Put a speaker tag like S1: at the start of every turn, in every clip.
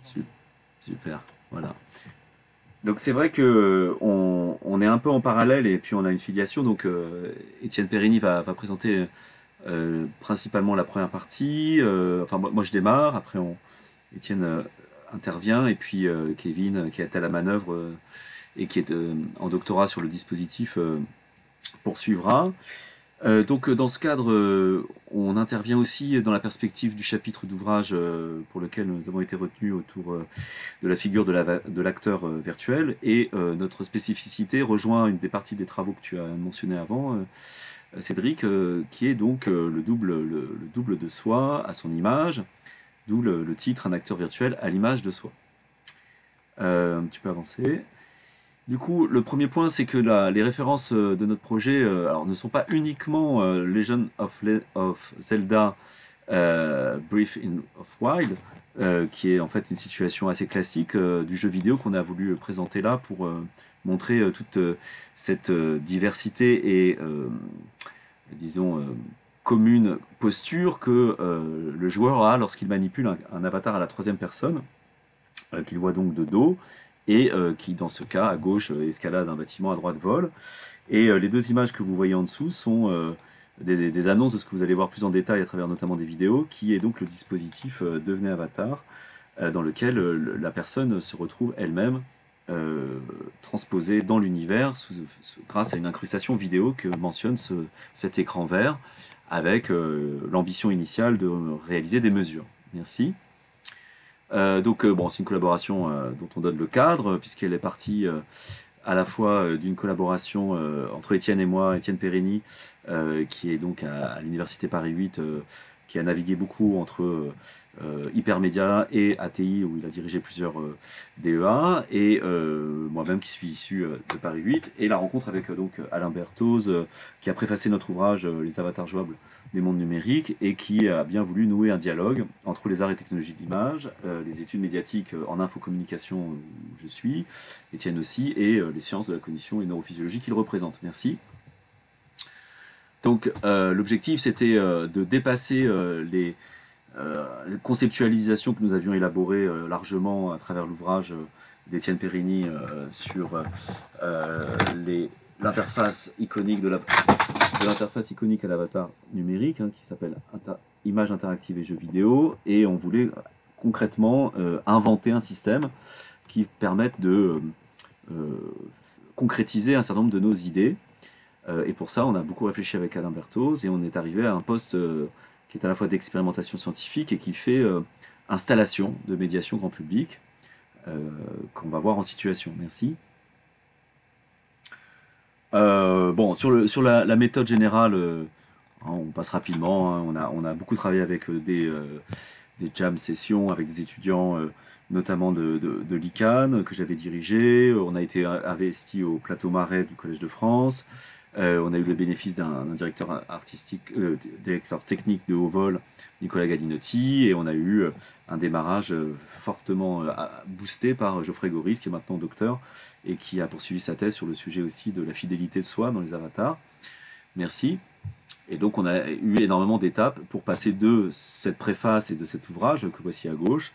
S1: Su- Super, voilà. Donc c'est vrai que on est un peu en parallèle et puis on a une filiation. Donc Étienne Périni va présenter principalement la première partie. Enfin moi je démarre, après Étienne intervient et puis Kevin qui est à la manœuvre et qui est en doctorat sur le dispositif poursuivra. Donc dans ce cadre, on intervient aussi dans la perspective du chapitre d'ouvrage pour lequel nous avons été retenus autour de la figure de l'acteur virtuel. Et notre spécificité rejoint une des parties des travaux que tu as mentionné avant, Cédric, qui est donc le double de soi à son image, d'où le titre Un acteur virtuel à l'image de soi. Tu peux avancer. Du coup, le premier point, c'est que les références de notre projet alors, ne sont pas uniquement Legend of Zelda Breath of Wild, qui est en fait une situation assez classique du jeu vidéo qu'on a voulu présenter là pour montrer toute cette diversité et, disons, commune posture que le joueur a lorsqu'il manipule un avatar à la troisième personne, qu'il voit donc de dos, et qui, dans ce cas, à gauche, escalade un bâtiment, à droite vole. Et les deux images que vous voyez en dessous sont des annonces de ce que vous allez voir plus en détail à travers notamment des vidéos, qui est donc le dispositif Devenez Avatar, dans lequel la personne se retrouve elle-même transposée dans l'univers grâce à une incrustation vidéo que mentionne cet écran vert, avec l'ambition initiale de réaliser des mesures. Merci. Donc bon, c'est une collaboration dont on donne le cadre, puisqu'elle est partie à la fois d'une collaboration entre Étienne et moi, Étienne Périni, qui est donc à l'Université Paris 8, qui a navigué beaucoup entre Hypermédia et ATI, où il a dirigé plusieurs DEA, et moi-même qui suis issu de Paris 8, et la rencontre avec donc Alain Berthoz, qui a préfacé notre ouvrage Les avatars jouables des mondes numériques, et qui a bien voulu nouer un dialogue entre les arts et technologies de l'image, les études médiatiques en infocommunication où je suis, Étienne aussi, et les sciences de la cognition et neurophysiologie qu'il représente. Merci. Donc l'objectif c'était de dépasser les conceptualisations que nous avions élaborées largement à travers l'ouvrage d'Étienne Périni sur l'interface iconique de l'interface iconique à l'avatar numérique, hein, qui s'appelle Images interactives et jeux vidéo, et on voulait concrètement inventer un système qui permette de concrétiser un certain nombre de nos idées. Et pour ça, on a beaucoup réfléchi avec Alain Berthoz et on est arrivé à un poste qui est à la fois d'expérimentation scientifique et qui fait installation de médiation grand public, qu'on va voir en situation. Merci. Bon, sur la méthode générale, hein, on passe rapidement. Hein, on a beaucoup travaillé avec des jam sessions avec des étudiants, notamment de l'ICANN, que j'avais dirigé. On a été investi au Plateau Marais du Collège de France. On a eu le bénéfice d'un directeur artistique, directeur technique de haut vol, Nicolas Galinotti, et on a eu un démarrage fortement boosté par Geoffrey Goris, qui est maintenant docteur, et qui a poursuivi sa thèse sur le sujet aussi de la fidélité de soi dans les avatars. Merci. Et donc on a eu énormément d'étapes pour passer de cette préface et de cet ouvrage que voici à gauche,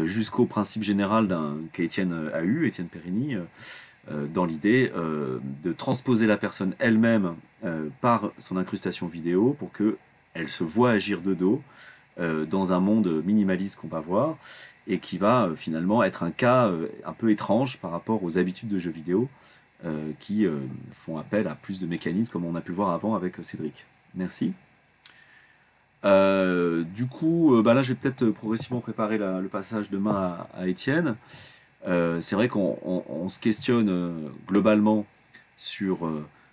S1: jusqu'au principe général qu'Étienne a eu, Étienne Périni, dans l'idée de transposer la personne elle-même par son incrustation vidéo pour qu'elle se voit agir de dos dans un monde minimaliste qu'on va voir et qui va finalement être un cas un peu étrange par rapport aux habitudes de jeux vidéo qui font appel à plus de mécanismes comme on a pu le voir avant avec Cédric. Merci. Du coup, bah là, je vais peut-être progressivement préparer le passage demain à Étienne. C'est vrai qu'on se questionne globalement sur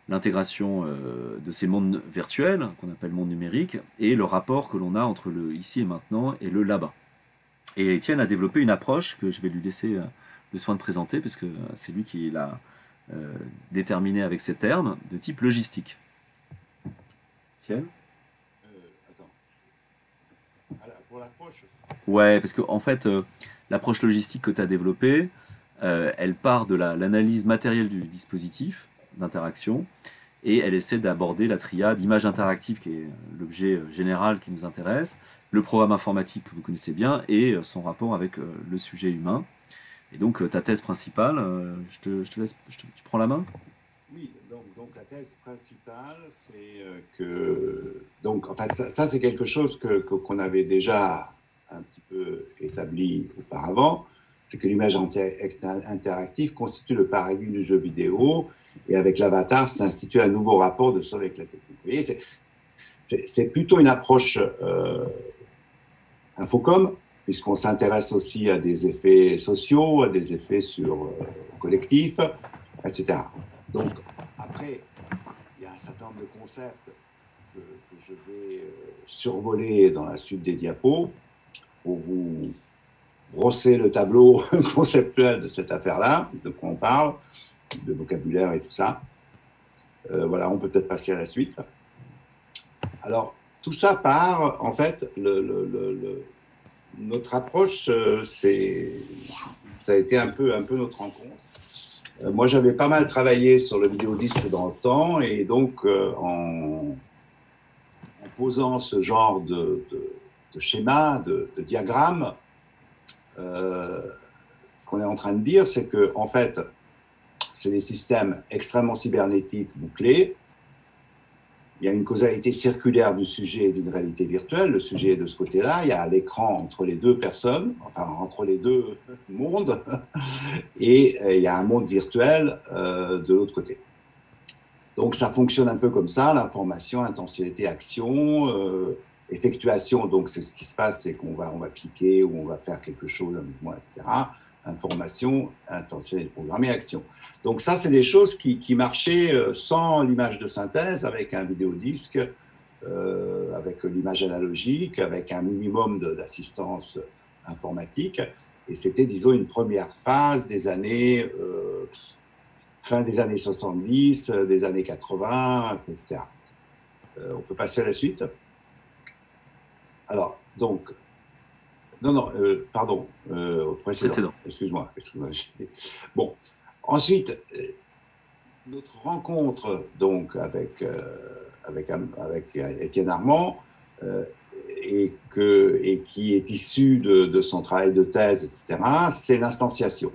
S1: l'intégration de ces mondes virtuels, qu'on appelle monde numérique, et le rapport que l'on a entre le ici et maintenant et le là-bas. Et Étienne a développé une approche que je vais lui laisser le soin de présenter, parce que c'est lui qui l'a déterminé avec ces termes, de type logistique. Étienne ?
S2: Attends. Pour l'approche.
S1: Ouais, parce qu'en fait, l'approche logistique que tu as développée, elle part de l'analyse matérielle du dispositif d'interaction et elle essaie d'aborder la triade image interactive, qui est l'objet général qui nous intéresse, le programme informatique que vous connaissez bien, et son rapport avec le sujet humain. Et donc ta thèse principale, je te laisse, tu prends la main?
S2: Oui, donc la thèse principale, c'est que. Donc, en fait, ça c'est quelque chose qu'on avait déjà un petit peu établi auparavant, c'est que l'image interactive constitue le paradigme du jeu vidéo, et avec l'avatar s'institue un nouveau rapport de soi avec la technique. Vous voyez, c'est plutôt une approche infocom, puisqu'on s'intéresse aussi à des effets sociaux, à des effets sur collectifs, etc. Donc, après, il y a un certain nombre de concepts que je vais survoler dans la suite des diapos pour vous brosser le tableau conceptuel de cette affaire-là, de quoi on parle, de vocabulaire et tout ça. Voilà, on peut peut-être passer à la suite. Alors, tout ça part, en fait, notre approche, ça a été un peu notre rencontre. Moi, j'avais pas mal travaillé sur le vidéodisque dans le temps, et donc en posant ce genre de schéma, de diagramme, ce qu'on est en train de dire, c'est que en fait, c'est des systèmes extrêmement cybernétiques bouclés. Il y a une causalité circulaire du sujet et d'une réalité virtuelle. Le sujet est de ce côté-là. Il y a l'écran entre les deux personnes, enfin entre les deux mondes, et il y a un monde virtuel de l'autre côté. Donc ça fonctionne un peu comme ça, l'information, intentionnalité, action, effectuation. Donc c'est ce qui se passe, c'est qu'on va cliquer ou on va faire quelque chose, un mouvement, etc. Information, intentionnalité programmée, action. Donc ça, c'est des choses qui marchaient sans l'image de synthèse, avec un vidéodisque, avec l'image analogique, avec un minimum d'assistance informatique. Et c'était, disons, une première phase des années fin des années 70, des années 80, etc. On peut passer à la suite. Alors, donc, non, pardon, précédent. Excuse-moi. Bon, ensuite, notre rencontre donc avec Étienne Armand, et qui est issu de son travail de thèse, etc., c'est l'instanciation.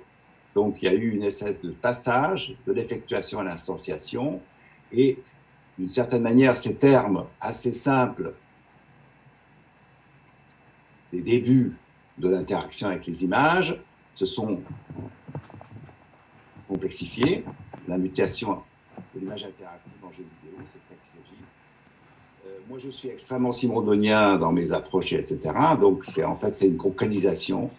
S2: Donc, il y a eu une espèce de passage de l'effectuation à l'instanciation, et d'une certaine manière, ces termes assez simples des débuts de l'interaction avec les images se sont complexifiés. La mutation de l'image interactive en jeu vidéo, c'est de ça qu'il s'agit. Moi, je suis extrêmement simondonien dans mes approches, etc. Donc, en fait, c'est une concrétisation.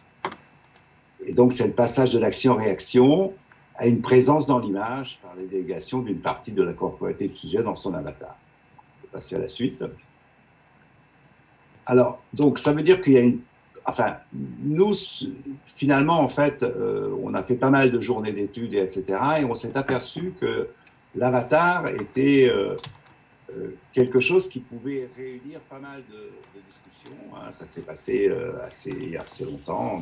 S2: Et donc, c'est le passage de l'action-réaction à une présence dans l'image par les délégations d'une partie de la corporalité du sujet dans son avatar. On peut passer à la suite. Alors, donc, ça veut dire qu'il y a une... Enfin, nous, finalement, en fait, on a fait pas mal de journées d'études, etc. Et on s'est aperçu que l'avatar était quelque chose qui pouvait réunir pas mal de discussions. Hein. Ça s'est passé assez longtemps,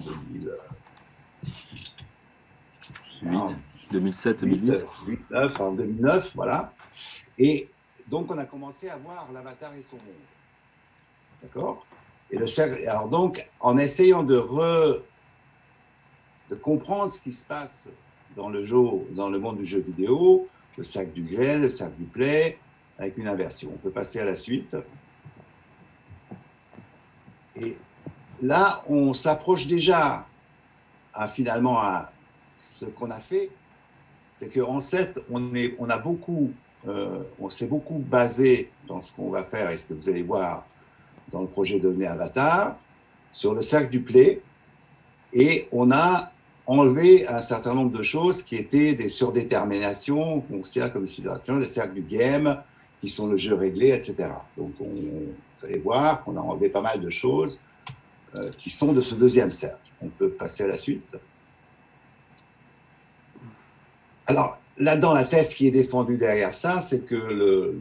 S2: en
S1: 2007, 2008.
S2: 2009, en 2009, voilà. Et donc, on a commencé à voir l'avatar et son monde. D'accord? Et alors donc, en essayant de comprendre ce qui se passe dans le monde du jeu vidéo, le cercle du gré, le cercle du play, avec une inversion. On peut passer à la suite. Et là, on s'approche déjà finalement à ce qu'on a fait. C'est qu'en fait, on s'est beaucoup basé dans ce qu'on va faire et ce que vous allez voir dans le projet Devenir Avatar, sur le cercle du play, et on a enlevé un certain nombre de choses qui étaient des surdéterminations, qu'on considère comme sidération, des cercles du game, qui sont le jeu réglé, etc. Donc, vous allez voir qu'on a enlevé pas mal de choses qui sont de ce deuxième cercle. On peut passer à la suite. Alors, là-dedans, la thèse qui est défendue derrière ça, c'est que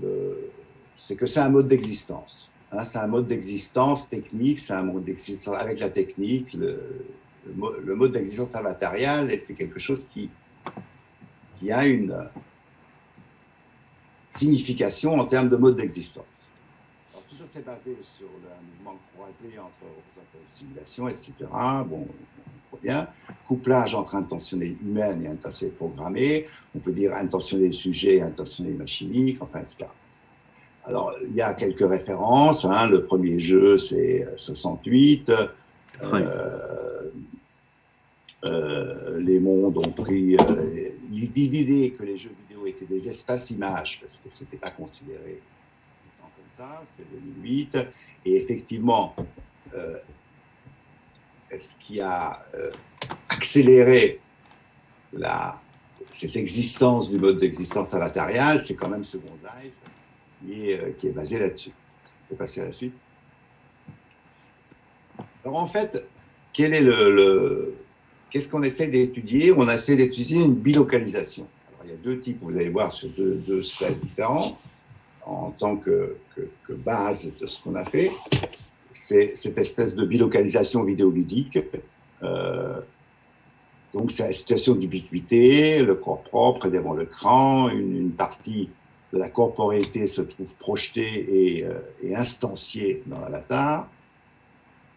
S2: c'est un mode d'existence. Hein, c'est un mode d'existence technique, c'est un mode d'existence avec la technique, le mode d'existence avatariale, et c'est quelque chose qui a signification en termes de mode d'existence. Alors, tout ça, c'est basé sur un mouvement croisé entre représentation et simulation, etc. Bon, on voit bien. Couplage entre intentionnel humaine et intentionnel programmé. On peut dire intentionnel sujet et intentionnel machinique, enfin, etc. Alors, il y a quelques références. Hein. Le premier jeu, c'est 68. Les mondes ont pris l'idée que les jeux vidéo étaient des espaces images, parce que ce n'était pas considéré comme ça, c'est 2008. Et effectivement, ce qui a accéléré cette existence du mode d'existence avatarial, c'est quand même Second Life, qui est basé là-dessus. Je vais passer à la suite. Alors en fait, quel est qu'est-ce qu'on essaie d'étudier? On essaie d'étudier une bilocalisation. Alors, il y a deux types, vous allez voir, sur deux slides différents, en tant que base de ce qu'on a fait. C'est cette espèce de bilocalisation vidéoludique. Donc, c'est la situation d'ubiquité, le corps propre est devant l'écran, une partie de la corporéité se trouve projetée et instanciée dans l'avatar.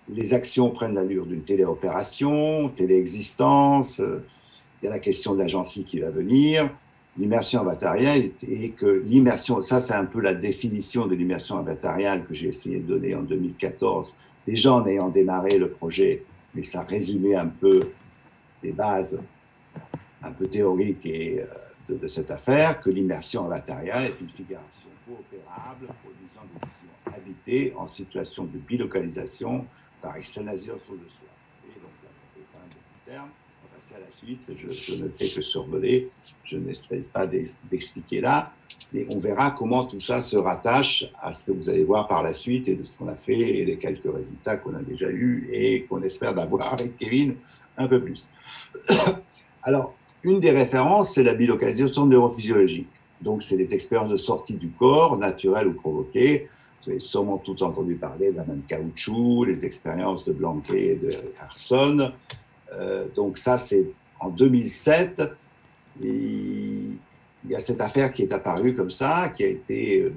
S2: Les actions prennent l'allure d'une téléopération, téléexistence. Il y a la question de l'agencie qui va venir. L'immersion avatariale et que l'immersion, ça c'est un peu la définition de l'immersion avatariale que j'ai essayé de donner en 2014, déjà en ayant démarré le projet, mais ça résumait un peu les bases un peu théoriques de cette affaire, que l'immersion avatariale est une figuration coopérable produisant des visions habitées en situation de bilocalisation par externalisation de soi. Et donc là, ça fait quand même beaucoup de termes. On va passer à la suite. Je ne fais que survoler. Je n'essaie pas d'expliquer là. Mais on verra comment tout ça se rattache à ce que vous allez voir par la suite et de ce qu'on a fait et les quelques résultats qu'on a déjà eus et qu'on espère d'avoir avec Kevin un peu plus. Alors, une des références, c'est la bilocalisation neurophysiologique. Donc, c'est les expériences de sortie du corps, naturelles ou provoquées. Vous avez sûrement tous entendu parler de la même caoutchouc, les expériences de Blanquet et de Carson. Donc ça, c'est en 2007. Et il y a cette affaire qui est apparue comme ça, qui a été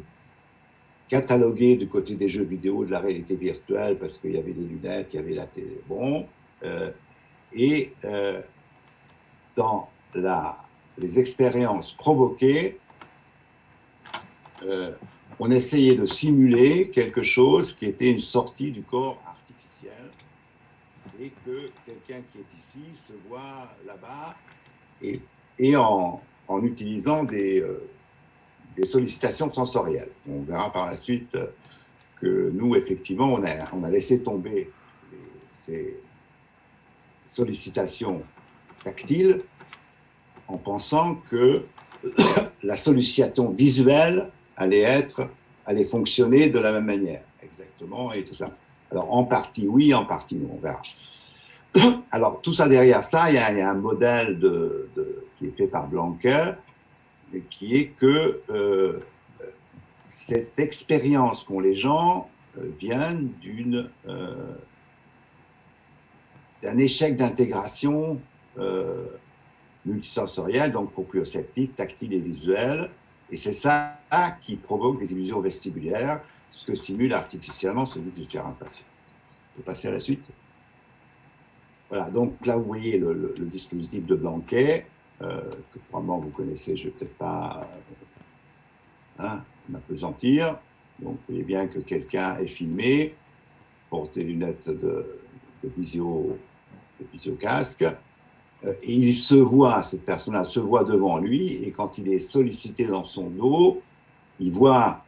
S2: cataloguée du côté des jeux vidéo, de la réalité virtuelle, parce qu'il y avait des lunettes, il y avait la télé. Bon. Dans les expériences provoquées, on essayait de simuler quelque chose qui était une sortie du corps artificiel et que quelqu'un qui est ici se voit là-bas et en utilisant des sollicitations sensorielles. On verra par la suite que nous, effectivement, on a laissé tomber ces sollicitations tactiles en pensant que la sollicitation visuelle allait fonctionner de la même manière, exactement, et tout ça. Alors, en partie oui, en partie non, on verra. Alors, tout ça, derrière ça, il y a un modèle qui est fait par Blanquer, qui est que cette expérience qu'ont les gens vient d'un échec d'intégration multisensorielle, donc proprioceptive, tactile et visuelle. Et c'est ça qui provoque des illusions vestibulaires, ce que simule artificiellement celui des différents patients. Je vais passer à la suite. Voilà, donc là, vous voyez le dispositif de Blanquet, que probablement vous connaissez, je ne vais peut-être pas m'apesantir. Donc, vous voyez bien que quelqu'un est filmé, porte des lunettes de visio-casque, et il se voit, cette personne-là se voit devant lui, et quand il est sollicité dans son dos, il voit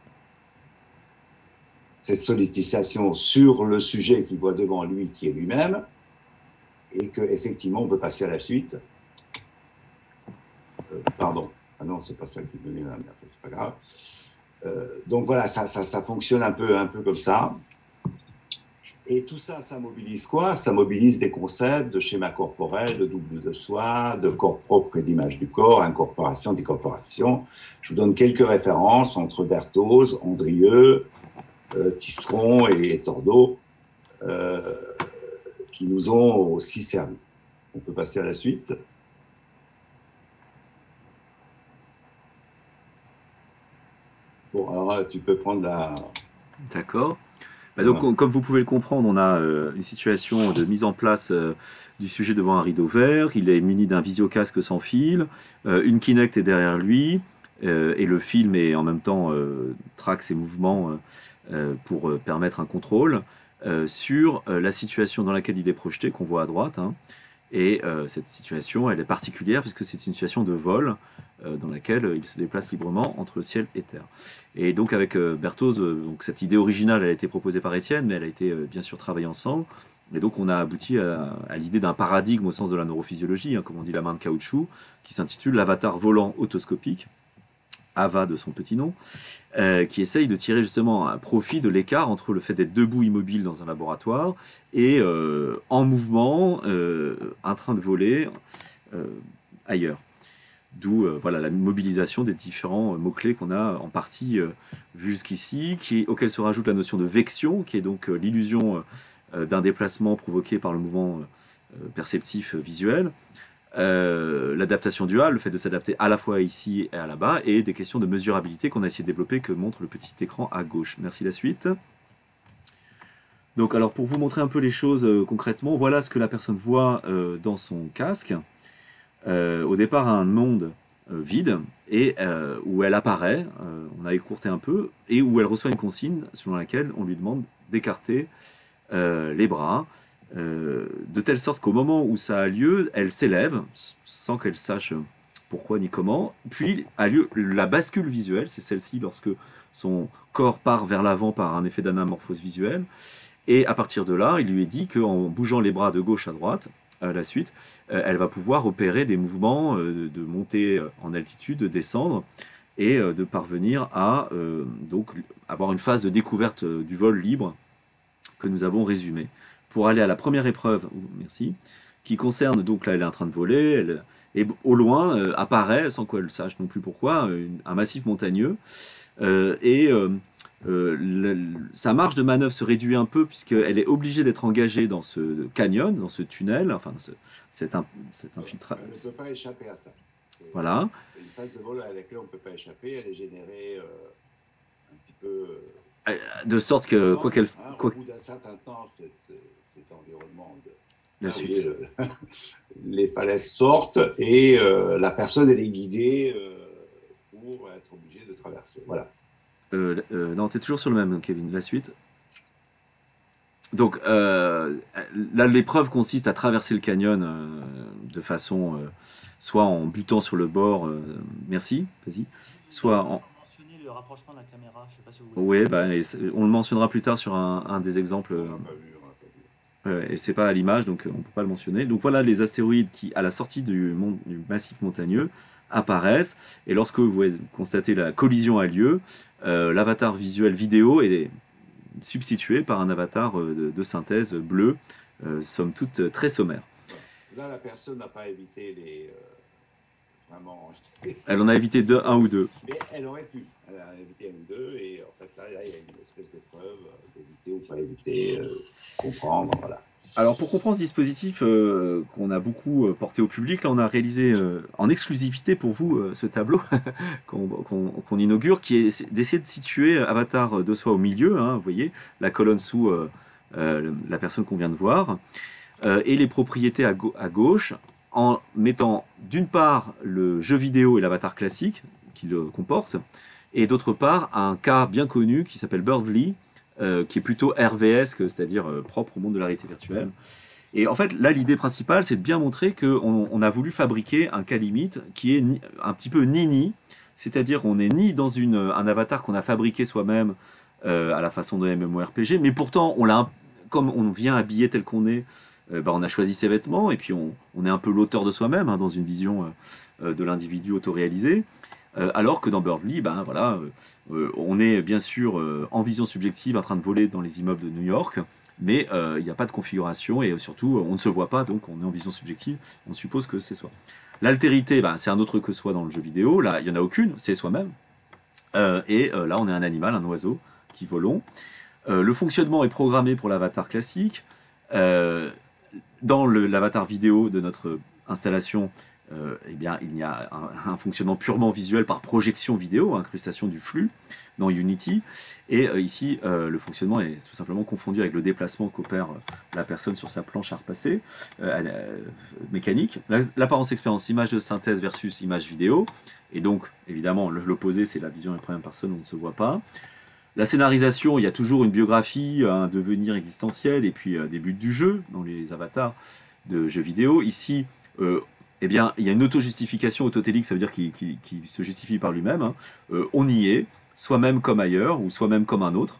S2: cette sollicitation sur le sujet qu'il voit devant lui, qui est lui-même, et qu'effectivement, on peut passer à la suite. Pardon. Ah non, c'est pas ça qui me vient, c'est pas grave. Donc voilà, ça fonctionne un peu comme ça. Et tout ça, ça mobilise quoi? Ça mobilise des concepts de schéma corporel, de double de soi, de corps propre et d'image du corps, incorporation, décorporation. Je vous donne quelques références entre Berthoz, Andrieux, Tisseron et Tordeau, qui nous ont aussi servi. On peut passer à la suite. Bon, alors là, tu peux prendre la...
S1: D'accord. Bah donc,
S2: Voilà.
S1: comme vous pouvez le comprendre, on a une situation de mise en place du sujet devant un rideau vert. Il est muni d'un visiocasque sans fil. Une Kinect est derrière lui. Et le film est en même temps traque ses mouvements pour permettre un contrôle sur la situation dans laquelle il est projeté, qu'on voit à droite, hein. Et cette situation, elle est particulière puisque c'est une situation de vol dans laquelle il se déplace librement entre ciel et terre. Et donc avec Berthoz, donc cette idée originale, elle a été proposée par Étienne, mais elle a été bien sûr travaillée ensemble. Et donc on a abouti à l'idée d'un paradigme au sens de la neurophysiologie, hein, comme on dit la main de caoutchouc, qui s'intitule l'avatar volant autoscopique, AVA de son petit nom, qui essaye de tirer justement un profit de l'écart entre le fait d'être debout immobile dans un laboratoire et en mouvement, en train de voler euh, ailleurs. D'où voilà, la mobilisation des différents mots-clés qu'on a en partie vus jusqu'ici, auquel se rajoute la notion de vection, qui est donc l'illusion d'un déplacement provoqué par le mouvement perceptif visuel. L'adaptation duale, le fait de s'adapter à la fois ici et à là-bas, et des questions de mesurabilité qu'on a essayé de développer que montre le petit écran à gauche. Merci, la suite. Donc, alors pour vous montrer un peu les choses concrètement, voilà ce que la personne voit dans son casque. Au départ, un monde vide et où elle apparaît, on a écourté un peu, et où elle reçoit une consigne selon laquelle on lui demande d'écarter les bras, de telle sorte qu'au moment où ça a lieu, elle s'élève, sans qu'elle sache pourquoi ni comment, puis a lieu la bascule visuelle, c'est celle-ci lorsque son corps part vers l'avant par un effet d'anamorphose visuelle, et à partir de là, il lui est dit qu'en bougeant les bras de gauche à droite, la suite, elle va pouvoir opérer des mouvements de monter en altitude, de descendre, et de parvenir à donc avoir une phase de découverte du vol libre que nous avons résumé. Pour aller à la première épreuve, merci, qui concerne, donc là elle est en train de voler, et au loin apparaît, sans qu'elle sache non plus pourquoi, un massif montagneux, et sa marge de manœuvre se réduit un peu puisqu'elle est obligée d'être engagée dans ce canyon, dans ce tunnel, enfin dans cet infiltration.
S2: Elle ne peut pas échapper à ça.
S1: Voilà.
S2: Une phase de vol à laquelle on ne peut pas échapper, elle est générée un petit peu...
S1: De sorte que, quoi qu'elle...
S2: Au bout d'un certain temps, cet environnement de...
S1: La suite.
S2: Les falaises sortent et la personne, elle est guidée pour être obligée de traverser. Voilà.
S1: Non, tu es toujours sur le même, Kevin. La suite. Donc, là, l'épreuve consiste à traverser le canyon de façon, soit en butant sur le bord, merci, vas-y, soit en...
S3: mentionner le rapprochement de la caméra, je sais pas si vous voulez.
S1: Oui, bah, on le mentionnera plus tard sur un des exemples.
S2: On l'a pas vu, on l'a pas vu.
S1: Et c'est pas à l'image, donc on ne peut pas le mentionner. Donc voilà les astéroïdes qui, à la sortie du massif montagneux, apparaissent. Et lorsque vous constatez la collision a lieu, l'avatar visuel vidéo est substitué par un avatar de synthèse bleu, somme toute très sommaire.
S2: Là, la personne n'a pas évité les... vraiment...
S1: Elle en a évité un ou deux.
S2: Mais elle aurait pu. Elle a évité un ou deux. Et en fait, là, il y a une espèce d'épreuve d'éviter ou pas éviter, comprendre, voilà.
S1: Alors pour comprendre ce dispositif qu'on a beaucoup porté au public, là on a réalisé en exclusivité pour vous ce tableau qu'on inaugure, qui est d'essayer de situer Avatar de soi au milieu, hein, vous voyez, la colonne sous la personne qu'on vient de voir, et les propriétés à gauche, en mettant d'une part le jeu vidéo et l'avatar classique qui le comporte, et d'autre part un cas bien connu qui s'appelle Birdly, qui est plutôt RVesque, c'est-à-dire propre au monde de la réalité virtuelle. Et en fait, là, l'idée principale, c'est de bien montrer qu'on a voulu fabriquer un cas limite qui est un petit peu ni-ni, c'est-à-dire on n'est ni dans un avatar qu'on a fabriqué soi-même à la façon de MMORPG, mais pourtant, comme on vient habillé tel qu'on est, on a choisi ses vêtements, et puis on est un peu l'auteur de soi-même, hein, dans une vision de l'individu autoréalisé. Alors que dans Birdly, voilà, on est bien sûr en vision subjective en train de voler dans les immeubles de New York, mais il n'y a pas de configuration et surtout on ne se voit pas, donc on est en vision subjective, on suppose que c'est soi. L'altérité, c'est un autre que soi dans le jeu vidéo, là il n'y en a aucune, c'est soi-même. Et là on est un animal, un oiseau qui volons. Le fonctionnement est programmé pour l'avatar classique. Dans l'avatar vidéo de notre installation, eh bien, il y a un fonctionnement purement visuel par projection vidéo, incrustation du flux dans Unity. Et ici, le fonctionnement est tout simplement confondu avec le déplacement qu'opère la personne sur sa planche à repasser mécanique. L'apparence expérience, image de synthèse versus image vidéo. Et donc, évidemment, l'opposé, c'est la vision à la première personne, on ne se voit pas. La scénarisation, il y a toujours une biographie, un devenir existentiel, et puis des buts du jeu, dans les avatars de jeux vidéo. Ici, eh bien, il y a une auto-justification autotélique, ça veut dire qu'il se justifie par lui-même. Hein. On y est, soi-même comme ailleurs, ou soi-même comme un autre.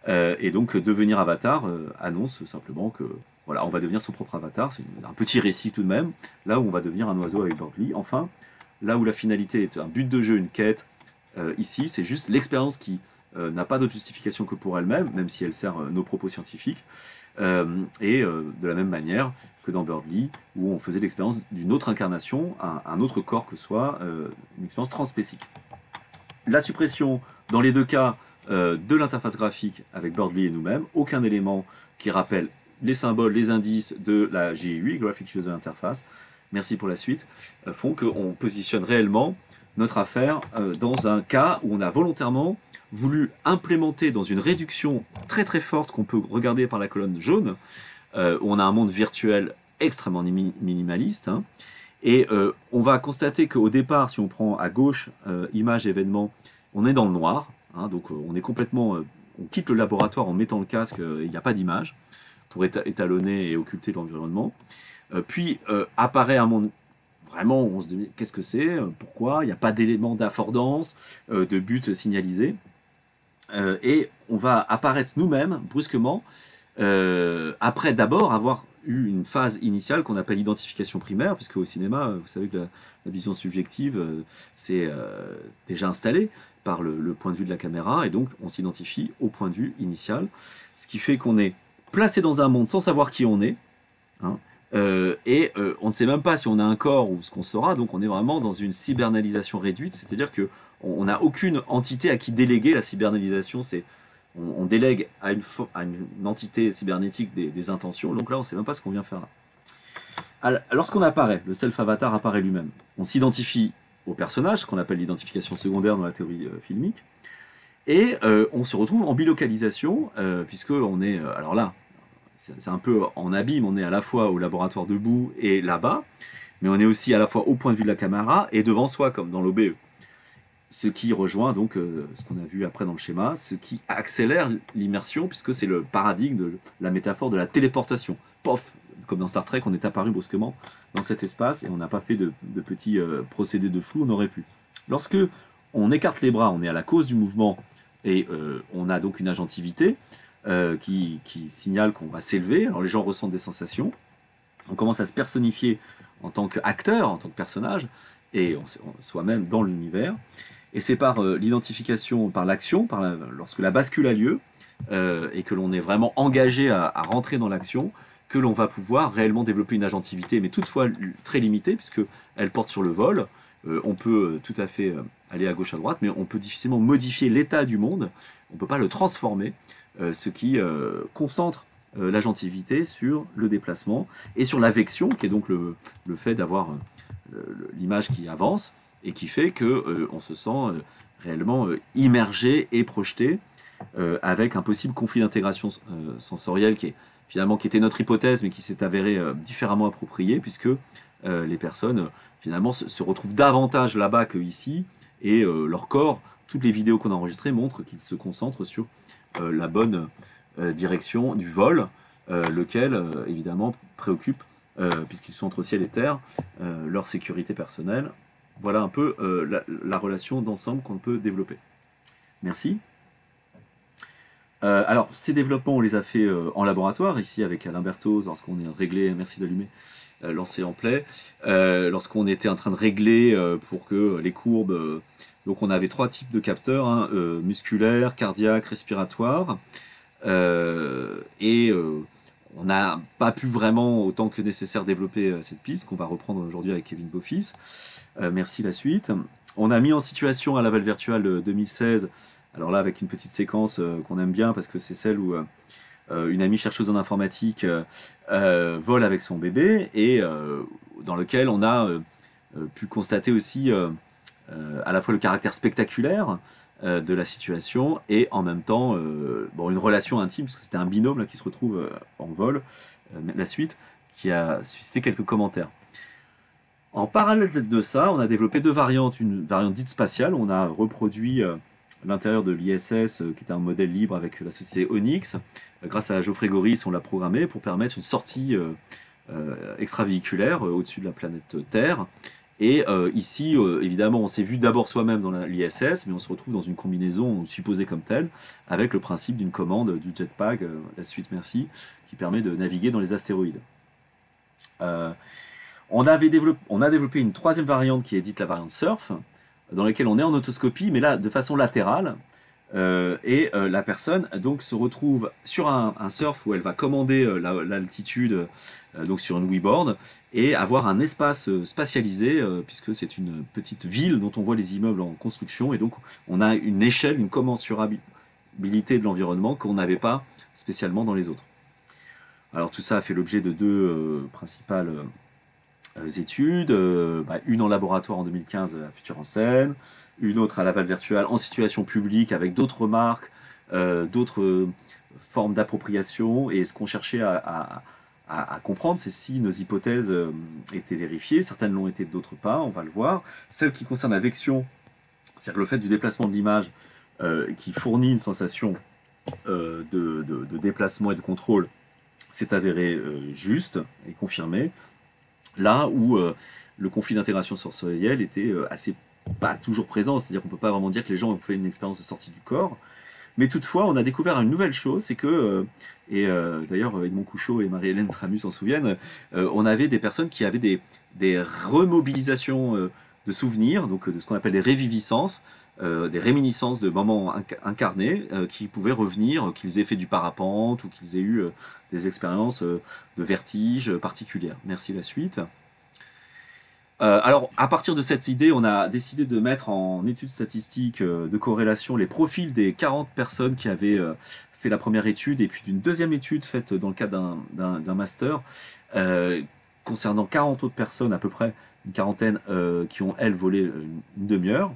S1: Et donc, devenir avatar annonce simplement que voilà, on va devenir son propre avatar. C'est un petit récit tout de même, là où on va devenir un oiseau avec Birdly. Enfin, là où la finalité est un but de jeu, une quête, ici, c'est juste l'expérience qui n'a pas d'autre justification que pour elle-même, même si elle sert nos propos scientifiques. De la même manière que dans Birdly, où on faisait l'expérience d'une autre incarnation, un autre corps que soi, une expérience transspécifique. La suppression, dans les deux cas, de l'interface graphique avec Birdly et nous-mêmes, aucun élément qui rappelle les symboles, les indices de la GUI, Graphic User Interface, merci pour la suite, font qu'on positionne réellement notre affaire dans un cas où on a volontairement voulu implémenter dans une réduction très très forte qu'on peut regarder par la colonne jaune, où on a un monde virtuel extrêmement minimaliste, hein, et on va constater qu'au départ, si on prend à gauche image événement, on est dans le noir, hein, donc on est complètement, on quitte le laboratoire en mettant le casque, il n'y a pas d'image pour étalonner et occulter l'environnement. Puis apparaît un monde vraiment où on se dit qu'est-ce que c'est, pourquoi, il n'y a pas d'éléments d'affordance, de but signalisé. Et on va apparaître nous-mêmes brusquement après d'abord avoir eu une phase initiale qu'on appelle identification primaire, puisque au cinéma, vous savez que la vision subjective c'est déjà installée par le point de vue de la caméra, et donc on s'identifie au point de vue initial, ce qui fait qu'on est placé dans un monde sans savoir qui on est, hein, on ne sait même pas si on a un corps ou ce qu'on sera, donc on est vraiment dans une cybernalisation réduite, c'est-à-dire que on n'a aucune entité à qui déléguer. La cybernalisation, c'est on délègue à une entité cybernétique des intentions, donc là on ne sait même pas ce qu'on vient faire là. Lorsqu'on apparaît, le self-avatar apparaît lui-même, on s'identifie au personnage, ce qu'on appelle l'identification secondaire dans la théorie filmique, et on se retrouve en bilocalisation, puisque on est, alors là, c'est un peu en abîme, on est à la fois au laboratoire debout et là-bas, mais on est aussi à la fois au point de vue de la caméra et devant soi, comme dans l'OBE. Ce qui rejoint donc ce qu'on a vu après dans le schéma, ce qui accélère l'immersion, puisque c'est le paradigme de la métaphore de la téléportation. Pof, comme dans Star Trek, on est apparu brusquement dans cet espace et on n'a pas fait de petits procédés de flou, on aurait pu. Lorsque on écarte les bras, on est à la cause du mouvement et on a donc une agentivité qui signale qu'on va s'élever. Alors les gens ressentent des sensations, on commence à se personnifier en tant qu'acteur, en tant que personnage, et soi-même dans l'univers. Et c'est par l'identification, par l'action, lorsque la bascule a lieu, et que l'on est vraiment engagé à rentrer dans l'action, que l'on va pouvoir réellement développer une agentivité, mais toutefois très limitée, puisqu'elle porte sur le vol. On peut tout à fait aller à gauche, à droite, mais on peut difficilement modifier l'état du monde, on ne peut pas le transformer, ce qui concentre l'agentivité sur le déplacement, et sur l'avection, qui est donc le fait d'avoir l'image qui avance, et qui fait que on se sent réellement immergé et projeté avec un possible conflit d'intégration sensorielle qui était notre hypothèse, mais qui s'est avéré différemment approprié, puisque les personnes finalement se retrouvent davantage là-bas qu'ici, et leur corps, toutes les vidéos qu'on a enregistrées montrent qu'ils se concentrent sur la bonne direction du vol, lequel évidemment préoccupe, puisqu'ils sont entre ciel et terre, leur sécurité personnelle. Voilà un peu la relation d'ensemble qu'on peut développer. Merci. Alors, ces développements, on les a fait en laboratoire, ici avec Alain Berthoz, lorsqu'on est réglé, merci d'allumer, lancé en play, lorsqu'on était en train de régler pour que les courbes, donc on avait 3 types de capteurs, hein, musculaire, cardiaque, respiratoire, on n'a pas pu vraiment autant que nécessaire développer cette piste qu'on va reprendre aujourd'hui avec Kevin Beaufils. Merci, la suite. On a mis en situation à Laval Virtual 2016, alors là avec une petite séquence qu'on aime bien parce que c'est celle où une amie chercheuse en informatique vole avec son bébé, et dans lequel on a pu constater aussi à la fois le caractère spectaculaire de la situation et en même temps bon, une relation intime, parce que c'était un binôme là, qui se retrouve en vol, la suite, qui a suscité quelques commentaires. En parallèle de ça, on a développé deux variantes. Une variante dite spatiale, on a reproduit l'intérieur de l'ISS, qui était un modèle libre avec la société Onyx. Grâce à Geoffrey Goris, on l'a programmé pour permettre une sortie extravéhiculaire au-dessus de la planète Terre. Et ici, évidemment, on s'est vu d'abord soi-même dans l'ISS, mais on se retrouve dans une combinaison supposée comme telle, avec le principe d'une commande du jetpack, la suite merci, qui permet de naviguer dans les astéroïdes. On a développé une troisième variante qui est dite la variante surf, dans laquelle on est en autoscopie, mais là de façon latérale. La personne donc se retrouve sur un surf où elle va commander l'altitude donc sur une weeboard et avoir un espace spatialisé puisque c'est une petite ville dont on voit les immeubles en construction et donc on a une échelle, une commensurabilité de l'environnement qu'on n'avait pas spécialement dans les autres. Alors tout ça a fait l'objet de deux principales études, une en laboratoire en 2015 à Futur en Seine, une autre à Laval Virtual en situation publique avec d'autres marques, d'autres formes d'appropriation. Et ce qu'on cherchait à comprendre, c'est si nos hypothèses étaient vérifiées. Certaines l'ont été, d'autres pas, on va le voir. Celle qui concerne la vection, c'est-à-dire le fait du déplacement de l'image qui fournit une sensation de déplacement et de contrôle, s'est avéré juste et confirmé. Là où le conflit d'intégration sensorielle était assez pas toujours présent, c'est-à-dire qu'on ne peut pas vraiment dire que les gens ont fait une expérience de sortie du corps. Mais toutefois, on a découvert une nouvelle chose, c'est que, d'ailleurs Edmond Couchot et Marie-Hélène Tramus s'en souviennent, on avait des personnes qui avaient des remobilisations de souvenirs, donc de ce qu'on appelle des réviviscences, des réminiscences de moments incarnés qui pouvaient revenir, qu'ils aient fait du parapente ou qu'ils aient eu des expériences de vertige particulières. Merci, la suite. Alors, à partir de cette idée, on a décidé de mettre en étude statistique de corrélation les profils des 40 personnes qui avaient fait la première étude et puis d'une deuxième étude faite dans le cadre d'un master concernant 40 autres personnes, à peu près une quarantaine, qui ont, elles, volé une demi-heure.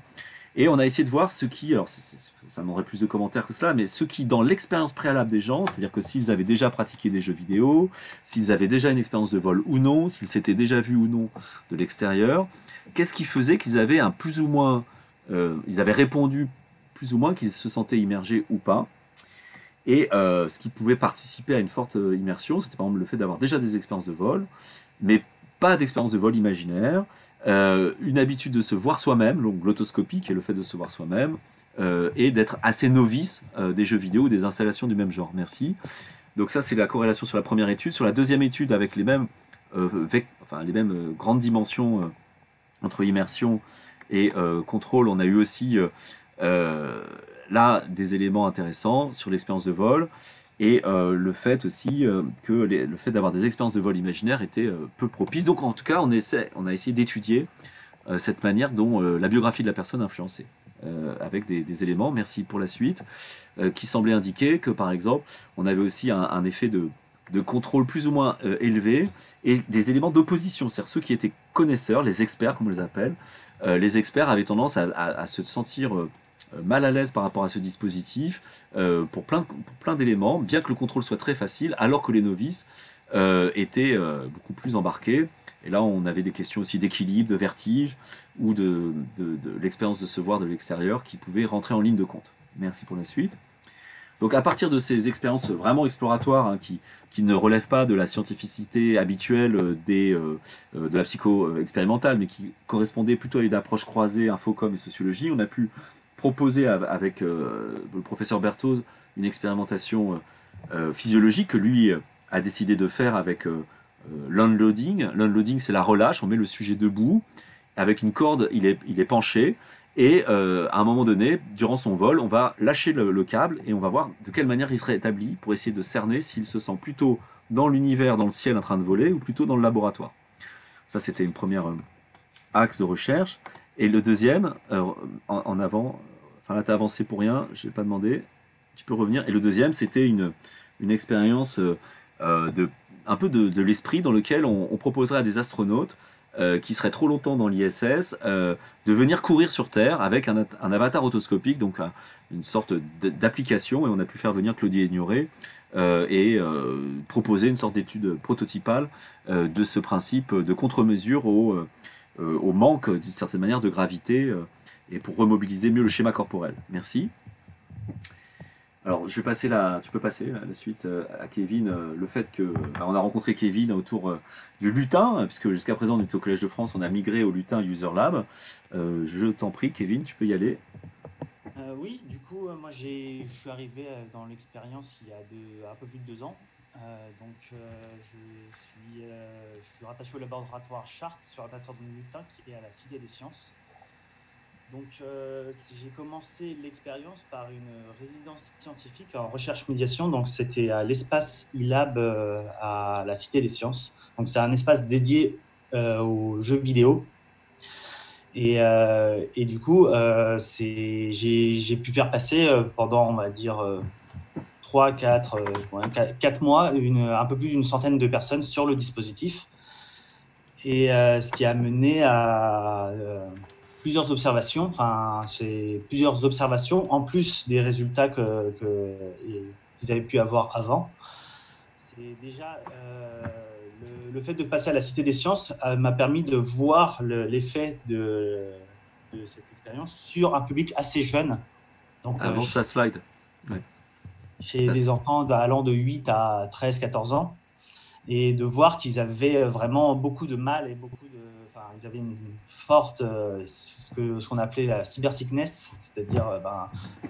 S1: Et on a essayé de voir ceux qui, alors ça m'aurait plus de commentaires que cela, mais ceux qui, dans l'expérience préalable des gens, c'est-à-dire que s'ils avaient déjà pratiqué des jeux vidéo, s'ils avaient déjà une expérience de vol ou non, s'ils s'étaient déjà vus ou non de l'extérieur, qu'est-ce qui faisait qu'ils avaient un plus ou moins, ils avaient répondu plus ou moins qu'ils se sentaient immergés ou pas. Et ce qui pouvait participer à une forte immersion, c'était par exemple le fait d'avoir déjà des expériences de vol, mais pas d'expérience de vol imaginaire, une habitude de se voir soi-même, donc l'autoscopie qui est le fait de se voir soi-même, et d'être assez novice des jeux vidéo ou des installations du même genre. Merci. Donc ça c'est la corrélation sur la première étude. Sur la deuxième étude avec les mêmes, grandes dimensions entre immersion et contrôle, on a eu aussi là des éléments intéressants sur l'expérience de vol. Et le fait aussi que le fait d'avoir des expériences de vol imaginaires était peu propice. Donc en tout cas, on a essayé d'étudier cette manière dont la biographie de la personne influençait, avec des éléments, merci pour la suite, qui semblaient indiquer que par exemple, on avait aussi un effet de contrôle plus ou moins élevé, et des éléments d'opposition, c'est-à-dire ceux qui étaient connaisseurs, les experts comme on les appelle, les experts avaient tendance à se sentir mal à l'aise par rapport à ce dispositif pour plein d'éléments, bien que le contrôle soit très facile, alors que les novices étaient beaucoup plus embarqués. Et là, on avait des questions aussi d'équilibre, de vertige, ou de l'expérience de se voir de l'extérieur qui pouvaient rentrer en ligne de compte. Merci pour la suite. Donc à partir de ces expériences vraiment exploratoires, hein, qui ne relèvent pas de la scientificité habituelle de la psycho expérimentale, mais qui correspondaient plutôt à une approche croisée, infocom et sociologie, on a pu proposer avec le professeur Berthoz une expérimentation physiologique que lui a décidé de faire avec l'unloading. L'unloading, c'est la relâche, on met le sujet debout, avec une corde, il est penché, et à un moment donné, durant son vol, on va lâcher le câble, et on va voir de quelle manière il se rétablit, pour essayer de cerner s'il se sent plutôt dans l'univers, dans le ciel en train de voler, ou plutôt dans le laboratoire. Ça, c'était une première axe de recherche. Et le deuxième, en avant, enfin là t'as avancé pour rien, je n'ai pas demandé, tu peux revenir. Et le deuxième, c'était une expérience un peu de l'esprit dans lequel on proposerait à des astronautes qui seraient trop longtemps dans l'ISS, de venir courir sur Terre avec un avatar otoscopique, donc une sorte d'application, et on a pu faire venir Claudie Ignoré et proposer une sorte d'étude prototypale de ce principe de contre-mesure au manque, d'une certaine manière, de gravité et pour remobiliser mieux le schéma corporel. Merci. Alors, tu peux passer la suite à Kevin. Le fait que on a rencontré Kevin autour du lutin, puisque jusqu'à présent on était au Collège de France, on a migré au lutin User Lab. Je t'en prie, Kevin, tu peux y aller.
S3: Oui, du coup, moi je suis arrivé dans l'expérience il y a un peu plus de 2 ans. Je suis rattaché au laboratoire Chartres sur la plateforme du lutin qui est à la Cité des Sciences. Donc, j'ai commencé l'expérience par une résidence scientifique en recherche-médiation. Donc, c'était à l'espace e-lab à la Cité des Sciences. Donc, c'est un espace dédié aux jeux vidéo. Et du coup, j'ai pu faire passer pendant, on va dire, 4 mois, un peu plus d'une centaine de personnes sur le dispositif. Et ce qui a mené à plusieurs observations, en plus des résultats qu'ils avaient pu avoir avant. C'est déjà le fait de passer à la Cité des Sciences m'a permis de voir l'effet de cette expérience sur un public assez jeune. Donc,
S1: avance la slide. Ouais.
S3: Chez des enfants allant de 8 à 13, 14 ans. Et de voir qu'ils avaient vraiment beaucoup de mal et ils avaient une forte, ce qu'on appelait la cybersickness, c'est-à-dire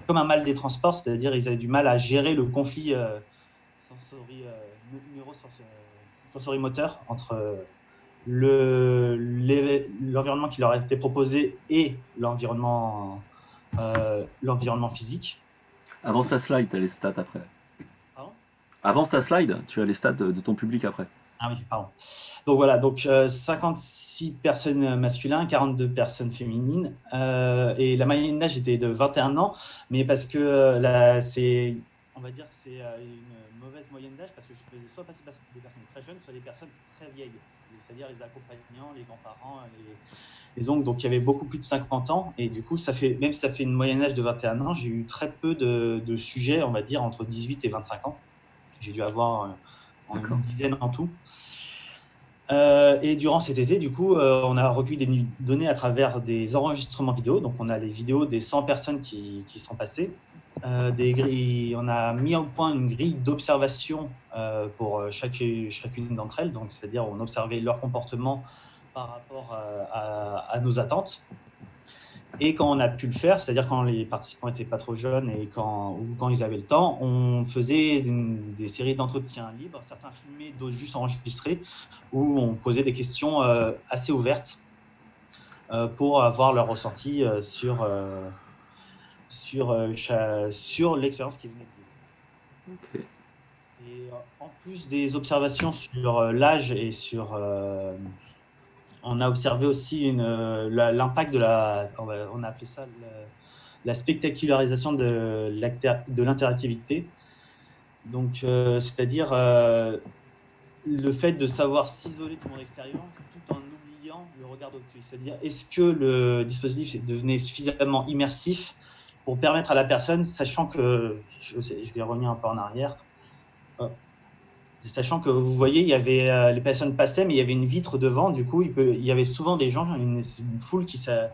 S3: comme un mal des transports, c'est-à-dire ils avaient du mal à gérer le conflit sensorimoteur entre l'environnement qui leur a été proposé et l'environnement physique.
S1: Avance ta slide, tu as les stats après.
S3: Pardon ?
S1: Avance ta slide, tu as les stats de ton public après.
S3: Ah oui, pardon. Donc voilà, 56 personnes masculines, 42 personnes féminines, et la moyenne d'âge était de 21 ans, mais parce que c'est une mauvaise moyenne d'âge, parce que je faisais soit passer des personnes très jeunes, soit des personnes très vieilles, c'est-à-dire les accompagnants, les grands-parents, les oncles, donc il y avait beaucoup plus de 50 ans, et du coup, même si ça fait une moyenne d'âge de 21 ans, j'ai eu très peu de sujets, on va dire, entre 18 et 25 ans. J'ai dû avoir une dizaine en tout. Et durant cet été, du coup, on a recueilli des données à travers des enregistrements vidéo. Donc, on a les vidéos des 100 personnes qui sont passées. On a mis au point une grille d'observation pour chacune d'entre elles. Donc, c'est-à-dire, on observait leur comportement par rapport à nos attentes. Et quand on a pu le faire, c'est-à-dire quand les participants n'étaient pas trop jeunes ou quand ils avaient le temps, on faisait des séries d'entretiens libres, certains filmés, d'autres juste enregistrés, où on posait des questions assez ouvertes pour avoir leur ressenti sur l'expérience qu'ils venaient de vivre.
S1: Okay.
S3: Et en plus des observations sur l'âge et on a observé aussi l'impact on a appelé ça la spectacularisation de l'interactivité. Donc, c'est-à-dire le fait de savoir s'isoler du monde extérieur tout en oubliant le regard d'autrui. C'est-à-dire, est-ce que le dispositif devenait suffisamment immersif pour permettre à la personne, sachant que, je vais revenir un peu en arrière, sachant que vous voyez, il y avait les personnes passaient, mais il y avait une vitre devant. Du coup, il y avait souvent des gens, une foule qui venaient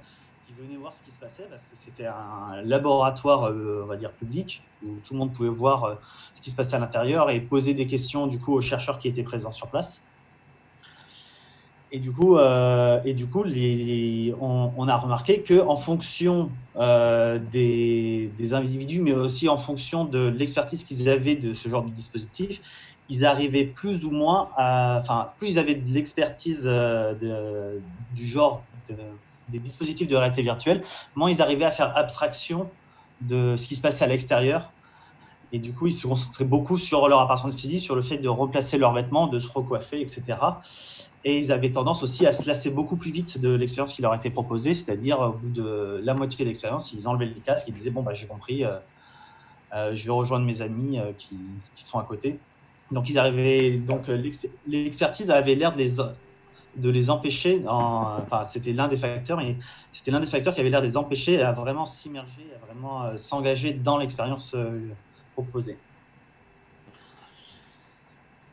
S3: voir ce qui se passait parce que c'était un laboratoire, on va dire public, où tout le monde pouvait voir ce qui se passait à l'intérieur et poser des questions du coup aux chercheurs qui étaient présents sur place. Et du coup, on a remarqué que en fonction des individus, mais aussi en fonction de l'expertise qu'ils avaient de ce genre de dispositif, ils arrivaient plus ou moins plus ils avaient de l'expertise du genre des dispositifs de réalité virtuelle, moins ils arrivaient à faire abstraction de ce qui se passait à l'extérieur. Et du coup, ils se concentraient beaucoup sur leur appartenance physique, sur le fait de replacer leurs vêtements, de se recoiffer, etc. Et ils avaient tendance aussi à se lasser beaucoup plus vite de l'expérience qui leur était proposée, c'est-à-dire au bout de la moitié de l'expérience, ils enlevaient le casque, ils disaient « bon, j'ai compris, je vais rejoindre mes amis qui sont à côté ». Donc, l'expertise avait l'air de de les empêcher, enfin c'était l'un des facteurs, mais c'était l'un des facteurs qui avait l'air de les empêcher à vraiment s'immerger, à vraiment s'engager dans l'expérience proposée.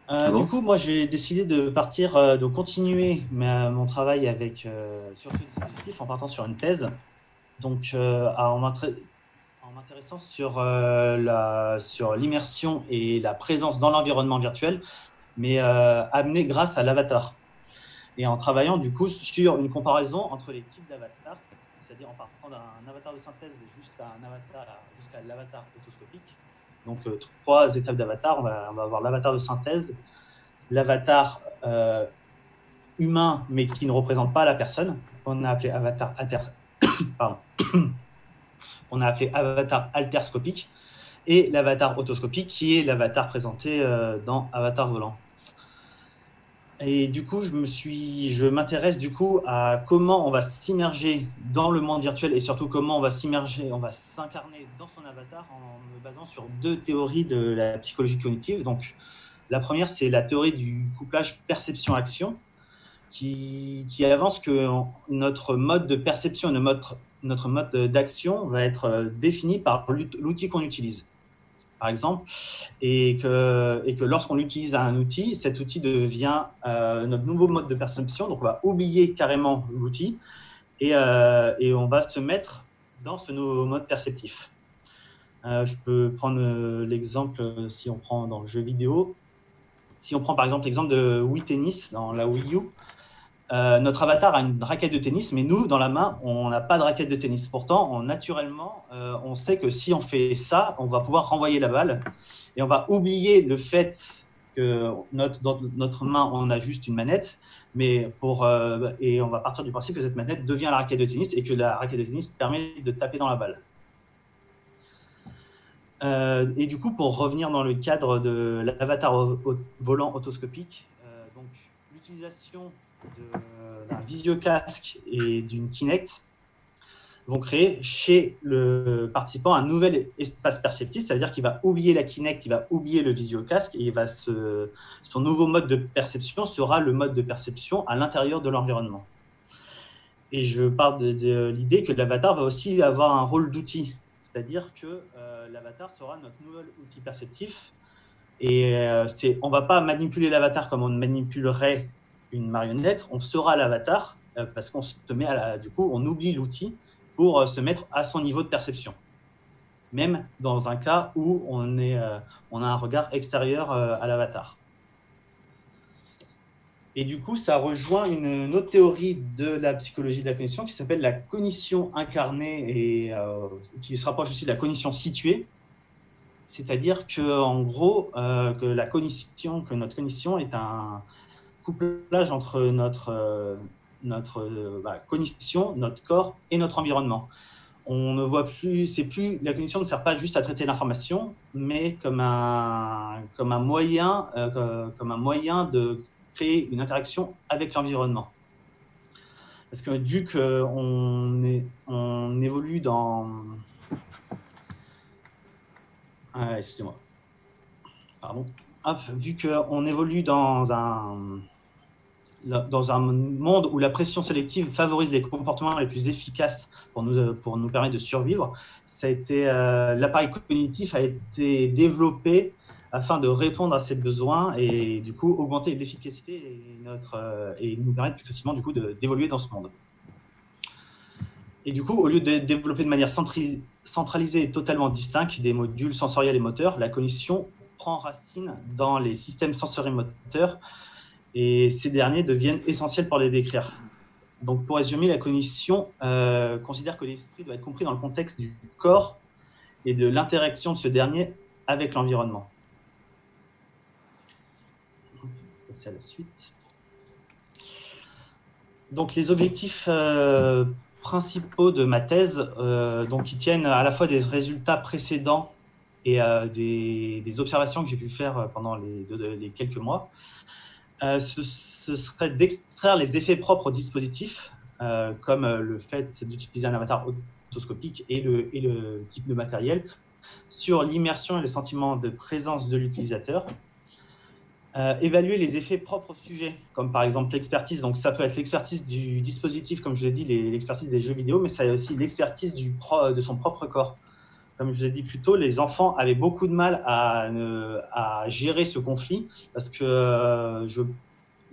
S1: Ah bon?
S3: Du coup, moi j'ai décidé de partir, de continuer mon travail sur ce dispositif en partant sur une thèse, donc en m'intéressant sur l'immersion et la présence dans l'environnement virtuel, mais amenée grâce à l'avatar. Et en travaillant du coup sur une comparaison entre les types d'avatars, c'est-à-dire en partant d'un avatar de synthèse jusqu'à l'avatar autoscopique. Donc 3 étapes d'avatar. On va avoir l'avatar de synthèse, l'avatar humain mais qui ne représente pas la personne, on a appelé avatar on a appelé avatar alterscopique, et l'avatar autoscopique qui est l'avatar présenté dans Avatar volant. Et du coup, je m'intéresse du coup à comment on va s'immerger dans le monde virtuel et surtout comment on va s'incarner dans son avatar en me basant sur 2 théories de la psychologie cognitive. Donc, la première, c'est la théorie du couplage perception-action qui avance que notre mode de perception et notre mode d'action va être défini par l'outil qu'on utilise. Par exemple, et que lorsqu'on utilise un outil, cet outil devient notre nouveau mode de perception. Donc, on va oublier carrément l'outil et on va se mettre dans ce nouveau mode perceptif. Je peux prendre l'exemple, si on prend dans le jeu vidéo. Si on prend par exemple l'exemple de Wii Tennis dans la Wii U, notre avatar a une raquette de tennis, mais nous, dans la main, on n'a pas de raquette de tennis. Pourtant, naturellement, on sait que si on fait ça, on va pouvoir renvoyer la balle et on va oublier le fait que dans notre main, on a juste une manette, et on va partir du principe que cette manette devient la raquette de tennis et que la raquette de tennis permet de taper dans la balle. Et du coup, pour revenir dans le cadre de l'avatar volant autoscopique, donc l'utilisation d'un visiocasque et d'une Kinect vont créer chez le participant un nouvel espace perceptif, c'est-à-dire qu'il va oublier la Kinect, il va oublier le visiocasque et son nouveau mode de perception sera le mode de perception à l'intérieur de l'environnement. Et je parle de l'idée que l'avatar va aussi avoir un rôle d'outil, c'est-à-dire que l'avatar sera notre nouvel outil perceptif et on ne va pas manipuler l'avatar comme on manipulerait une marionnette, on sera l'avatar parce qu'on se met du coup, on oublie l'outil pour se mettre à son niveau de perception. Même dans un cas où on a un regard extérieur à l'avatar. Et du coup, ça rejoint une autre théorie de la psychologie de la cognition qui s'appelle la cognition incarnée et qui se rapproche aussi de la cognition située. C'est-à-dire qu'en gros, que notre cognition est un couplage entre notre cognition, notre corps et notre environnement. On ne voit plus, la cognition ne sert pas juste à traiter l'information, mais comme un moyen de créer une interaction avec l'environnement. Parce que vu qu'on évolue dans... excusez-moi. Pardon. Vu qu'on évolue dans un monde où la pression sélective favorise les comportements les plus efficaces pour nous permettre de survivre, l'appareil cognitif a été développé afin de répondre à ces besoins et du coup augmenter l'efficacité et nous permettre plus facilement du coup d'évoluer dans ce monde. Et du coup, au lieu de développer de manière centralisée et totalement distincte des modules sensoriels et moteurs, la cognition prend racine dans les systèmes sensorimoteurs et ces derniers deviennent essentiels pour les décrire. Donc, pour résumer, la cognition considère que l'esprit doit être compris dans le contexte du corps et de l'interaction de ce dernier avec l'environnement. On va passer à la suite. Donc, les objectifs principaux de ma thèse, qui tiennent à la fois des résultats précédents et des observations que j'ai pu faire pendant les quelques mois, ce serait d'extraire les effets propres au dispositif, comme le fait d'utiliser un avatar autoscopique et le type de matériel, sur l'immersion et le sentiment de présence de l'utilisateur, évaluer les effets propres au sujet, comme par exemple l'expertise. Donc ça peut être l'expertise du dispositif, comme je l'ai dit, l'expertise des jeux vidéo, mais ça a aussi l'expertise de son propre corps. Comme je vous ai dit plus tôt, les enfants avaient beaucoup de mal à gérer ce conflit parce que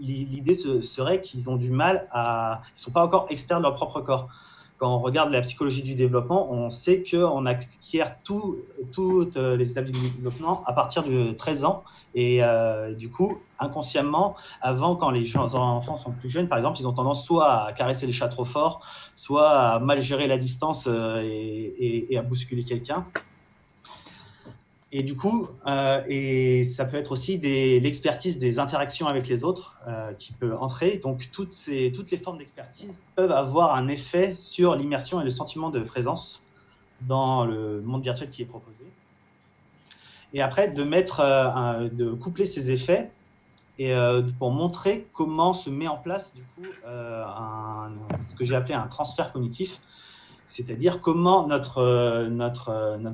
S3: l'idée serait qu'ils ont du mal ils ne sont pas encore experts de leur propre corps. Quand on regarde la psychologie du développement, on sait qu'on acquiert toutes les étapes du développement à partir de 13 ans. Et du coup, inconsciemment, avant, quand les enfants sont plus jeunes, par exemple, ils ont tendance soit à caresser les chats trop fort, soit à mal gérer la distance et à bousculer quelqu'un. Et du coup, et ça peut être aussi l'expertise des interactions avec les autres qui peut entrer. Donc, toutes les formes d'expertise peuvent avoir un effet sur l'immersion et le sentiment de présence dans le monde virtuel qui est proposé. Et après, de coupler ces effets et pour montrer comment se met en place du coup ce que j'ai appelé un transfert cognitif. C'est-à-dire comment notre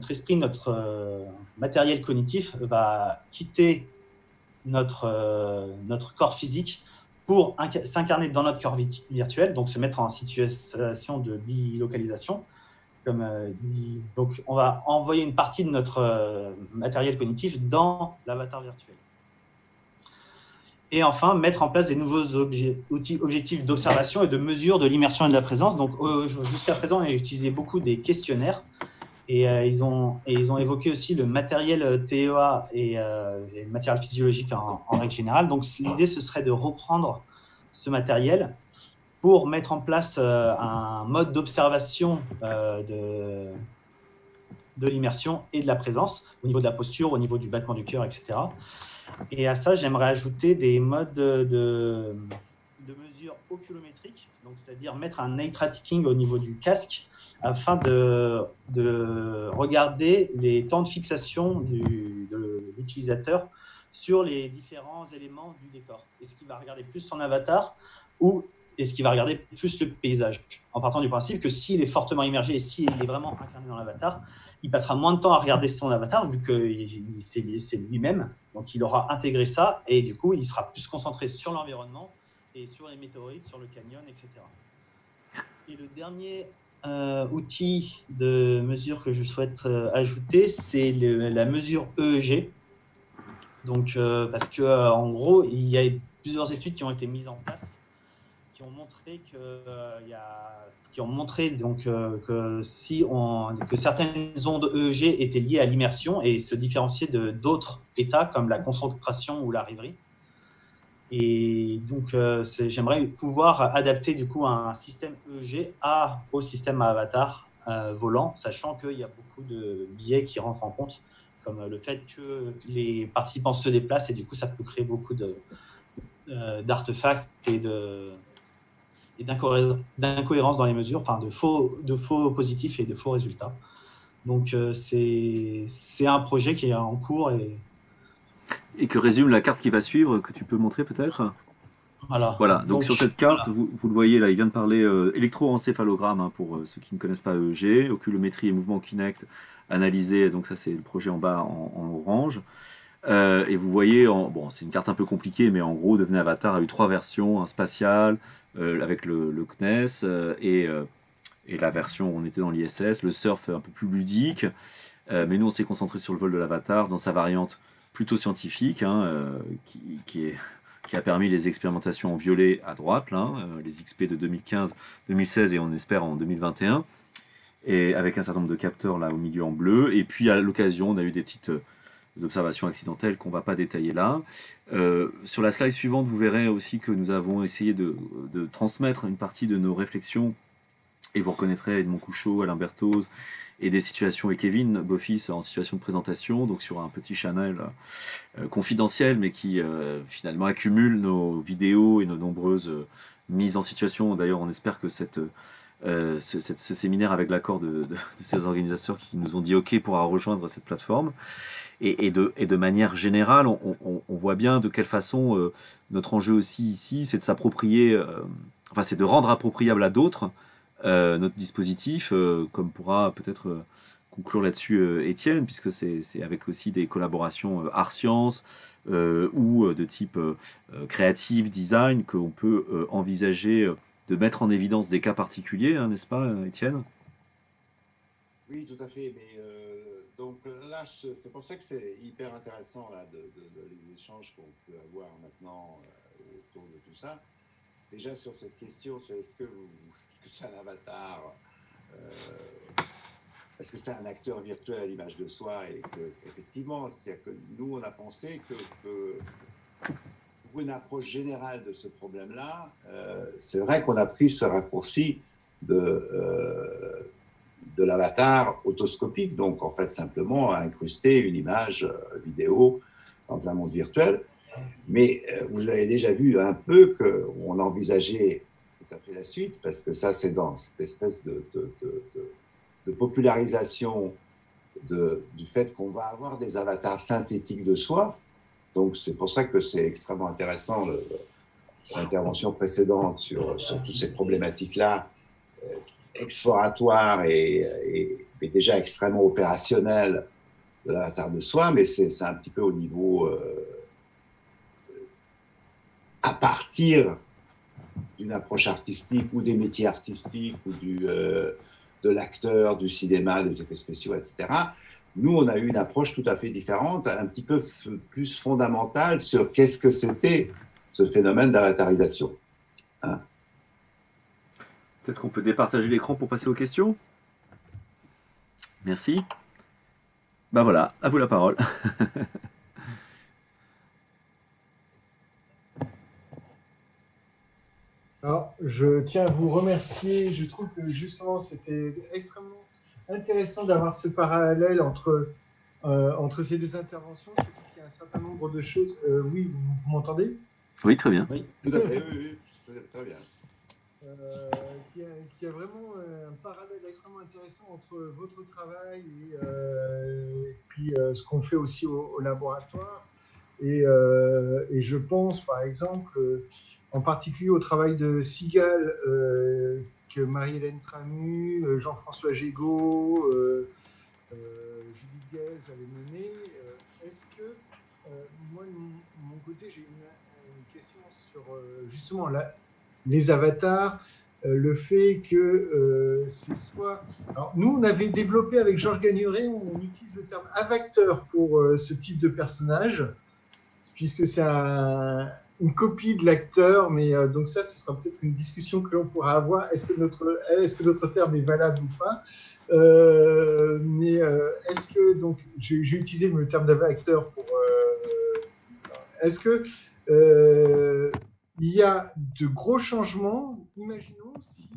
S3: esprit, notre matériel cognitif va quitter notre corps physique pour s'incarner dans notre corps virtuel, donc se mettre en situation de bilocalisation. Donc, on va envoyer une partie de notre matériel cognitif dans l'avatar virtuel. Et enfin, mettre en place des nouveaux outils objectifs d'observation et de mesure de l'immersion et de la présence. Donc, jusqu'à présent, on a utilisé beaucoup des questionnaires. Et ils ont évoqué aussi le matériel TEA et le matériel physiologique en règle générale. Donc, l'idée, ce serait de reprendre ce matériel pour mettre en place un mode d'observation de l'immersion et de la présence, au niveau de la posture, au niveau du battement du cœur, etc. Et à ça, j'aimerais ajouter des modes de mesure oculométrique, c'est-à-dire mettre un eye tracking au niveau du casque afin de regarder les temps de fixation de l'utilisateur sur les différents éléments du décor. Est-ce qu'il va regarder plus son avatar ou est-ce qu'il va regarder plus le paysage? En partant du principe que s'il est fortement immergé et s'il est vraiment incarné dans l'avatar, il passera moins de temps à regarder son avatar vu que c'est lui-même. Donc, il aura intégré ça et du coup, il sera plus concentré sur l'environnement et sur les météorites, sur le canyon, etc. Et le dernier outil de mesure que je souhaite ajouter, c'est la mesure EEG. Donc, parce que en gros, il y a plusieurs études qui ont été mises en place qui ont montré que certaines ondes EEG étaient liées à l'immersion et se différenciaient d'autres états comme la concentration ou la rêverie. Et donc, j'aimerais pouvoir adapter du coup un système EEG au système avatar volant, sachant qu'il y a beaucoup de biais qui rentrent en compte, comme le fait que les participants se déplacent et du coup, ça peut créer beaucoup d'artefacts et d'incohérences dans les mesures, enfin de faux positifs et de faux résultats. Donc c'est un projet qui est en cours
S1: et que résume la carte qui va suivre, que tu peux montrer peut-être. Voilà. Donc sur cette carte, vous le voyez là, il vient de parler électroencéphalogramme hein, pour ceux qui ne connaissent pas EEG, oculométrie et mouvement Kinect analysé. Donc ça c'est le projet en bas en orange. Et vous voyez, bon, c'est une carte un peu compliquée, mais en gros, Devenez Avatar a eu 3 versions, un spatial avec le CNES et la version où on était dans l'ISS, le surf un peu plus ludique. Mais nous, on s'est concentré sur le vol de l'Avatar dans sa variante plutôt scientifique, hein, qui a permis les expérimentations en violet à droite, là, les XP de 2015, 2016 et on espère en 2021, et avec un certain nombre de capteurs là au milieu en bleu. Et puis à l'occasion, on a eu des petites observations accidentelles qu'on ne va pas détailler là. Sur la slide suivante, vous verrez aussi que nous avons essayé de transmettre une partie de nos réflexions, et vous reconnaîtrez Edmond Couchot, Alain Berthoz, et des situations, et Kevin Beaufils en situation de présentation, donc sur un petit channel confidentiel, mais qui finalement accumule nos vidéos et nos nombreuses mises en situation. D'ailleurs, on espère que ce séminaire, avec l'accord de ces organisateurs qui nous ont dit OK, pourra rejoindre cette plateforme. Et de manière générale, on voit bien de quelle façon notre enjeu aussi ici, c'est de s'approprier, c'est de rendre appropriable à d'autres notre dispositif, comme pourra peut-être conclure là-dessus, Étienne, puisque c'est avec aussi des collaborations art sciences ou de type créatif, design, qu'on peut envisager de mettre en évidence des cas particuliers, hein, n'est-ce pas, Étienne?
S2: Oui, tout à fait. Mais donc là, c'est pour ça que c'est hyper intéressant là, les échanges qu'on peut avoir maintenant autour de tout ça. Déjà sur cette question, c'est est-ce que c'est un avatar est-ce que c'est un acteur virtuel à l'image de soi et que effectivement, c'est-à-dire que nous, on a pensé que pour une approche générale de ce problème-là, c'est vrai qu'on a pris ce raccourci de l'avatar autoscopique, donc en fait simplement incruster une image vidéo dans un monde virtuel. Mais vous avez déjà vu un peu qu'on envisageait tout à fait la suite, parce que ça c'est dans cette espèce de popularisation du fait qu'on va avoir des avatars synthétiques de soi. Donc c'est pour ça que c'est extrêmement intéressant l'intervention précédente sur toutes ces problématiques-là, exploratoires et déjà extrêmement opérationnelles de l'avatar de soi, mais c'est un petit peu au niveau à partir d'une approche artistique ou des métiers artistiques ou de l'acteur, du cinéma, des effets spéciaux, etc. Nous, on a eu une approche tout à fait différente, un petit peu plus fondamentale sur qu'est-ce que c'était ce phénomène d'avatarisation. Hein?
S1: Peut-être qu'on peut départager l'écran pour passer aux questions. Merci. Ben voilà, à vous la parole.
S4: Alors, je tiens à vous remercier. Je trouve que justement, c'était extrêmement intéressant d'avoir ce parallèle entre ces deux interventions, surtout qu'il y a un certain nombre de choses. Oui, vous m'entendez?
S1: Oui, très bien.
S2: Oui, tout à fait, oui, très bien.
S4: Qu'il y a vraiment un parallèle extrêmement intéressant entre votre travail et puis ce qu'on fait aussi au laboratoire. Et je pense, par exemple, en particulier au travail de Sigal, que Marie-Hélène Tramu, Jean-François Gégaud, Judith Guez avaient mené. Est-ce que, moi, de mon côté, j'ai une question sur justement les avatars, le fait que c'est soit... Alors, nous, on avait développé avec Georges Gagnoret, on utilise le terme avacteur pour ce type de personnage, puisque c'est une copie de l'acteur, mais donc ça, ce sera peut-être une discussion que l'on pourra avoir. Est-ce que notre terme est valable ou pas? Mais est-ce que, donc, j'ai utilisé le terme d'acteur pour... est-ce que il y a de gros changements? Imaginons si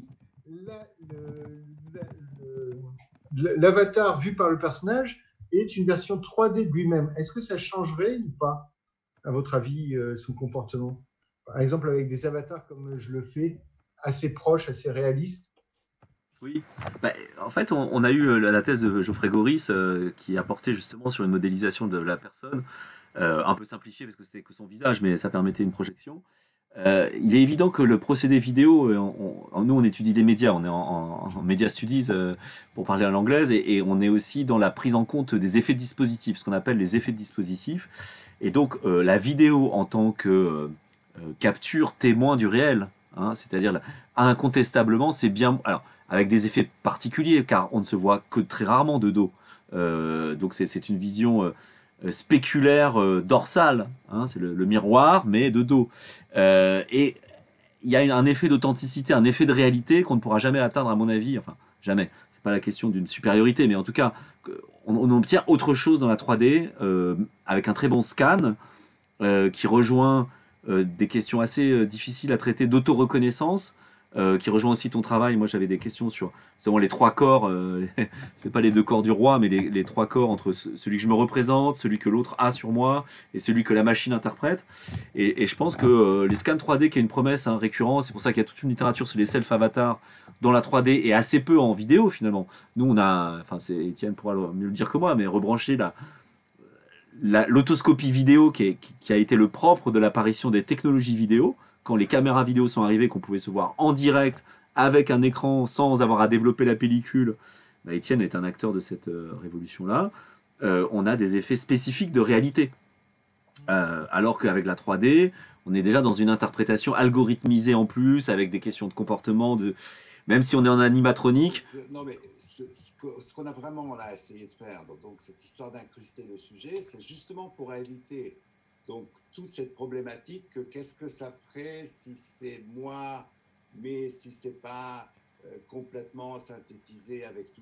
S4: l'avatar vu par le personnage est une version 3D de lui-même. Est-ce que ça changerait ou pas, à votre avis, son comportement? Par exemple, avec des avatars comme je le fais, assez proches, assez réalistes.
S1: Oui, bah, en fait, on a eu la thèse de Geoffrey Goris qui a porté justement sur une modélisation de la personne, un peu simplifiée parce que c'était que son visage, mais ça permettait une projection. Il est évident que le procédé vidéo, nous on étudie les médias, on est en media studies pour parler à l'anglaise, et on est aussi dans la prise en compte des effets de dispositif, ce qu'on appelle les effets de dispositif. Et donc la vidéo en tant que capture témoin du réel, hein, c'est-à-dire incontestablement c'est bien, alors avec des effets particuliers car on ne se voit que très rarement de dos. Donc c'est une vision spéculaire dorsale, hein, c'est le miroir mais de dos. Et il y a un effet d'authenticité, un effet de réalité qu'on ne pourra jamais atteindre à mon avis, enfin jamais, c'est pas la question d'une supériorité, mais en tout cas on obtient autre chose dans la 3D avec un très bon scan qui rejoint des questions assez difficiles à traiter d'auto-reconnaissance, qui rejoint aussi ton travail. Moi, j'avais des questions sur justement les trois corps. C'est pas les deux corps du roi, mais les trois corps entre celui que je me représente, celui que l'autre a sur moi et celui que la machine interprète. Et je pense que les scans 3D, qui est une promesse récurrente, c'est pour ça qu'il y a toute une littérature sur les self-avatars dans la 3D et assez peu en vidéo finalement. Nous, on a, enfin, c'est Étienne pourra mieux le dire que moi, mais rebrancher l'autoscopie vidéo qui a été le propre de l'apparition des technologies vidéo, quand les caméras vidéo sont arrivées, qu'on pouvait se voir en direct avec un écran sans avoir à développer la pellicule, bah, Étienne est un acteur de cette révolution-là, on a des effets spécifiques de réalité. Alors qu'avec la 3D, on est déjà dans une interprétation algorithmisée en plus, avec des questions de comportement, même si on est en animatronique.
S2: Non, mais ce qu'on a vraiment là essayé de faire, donc cette histoire d'incruster le sujet, c'est justement pour éviter donc toute cette problématique que qu'est-ce que ça ferait si c'est moi, mais si c'est pas complètement synthétisé avec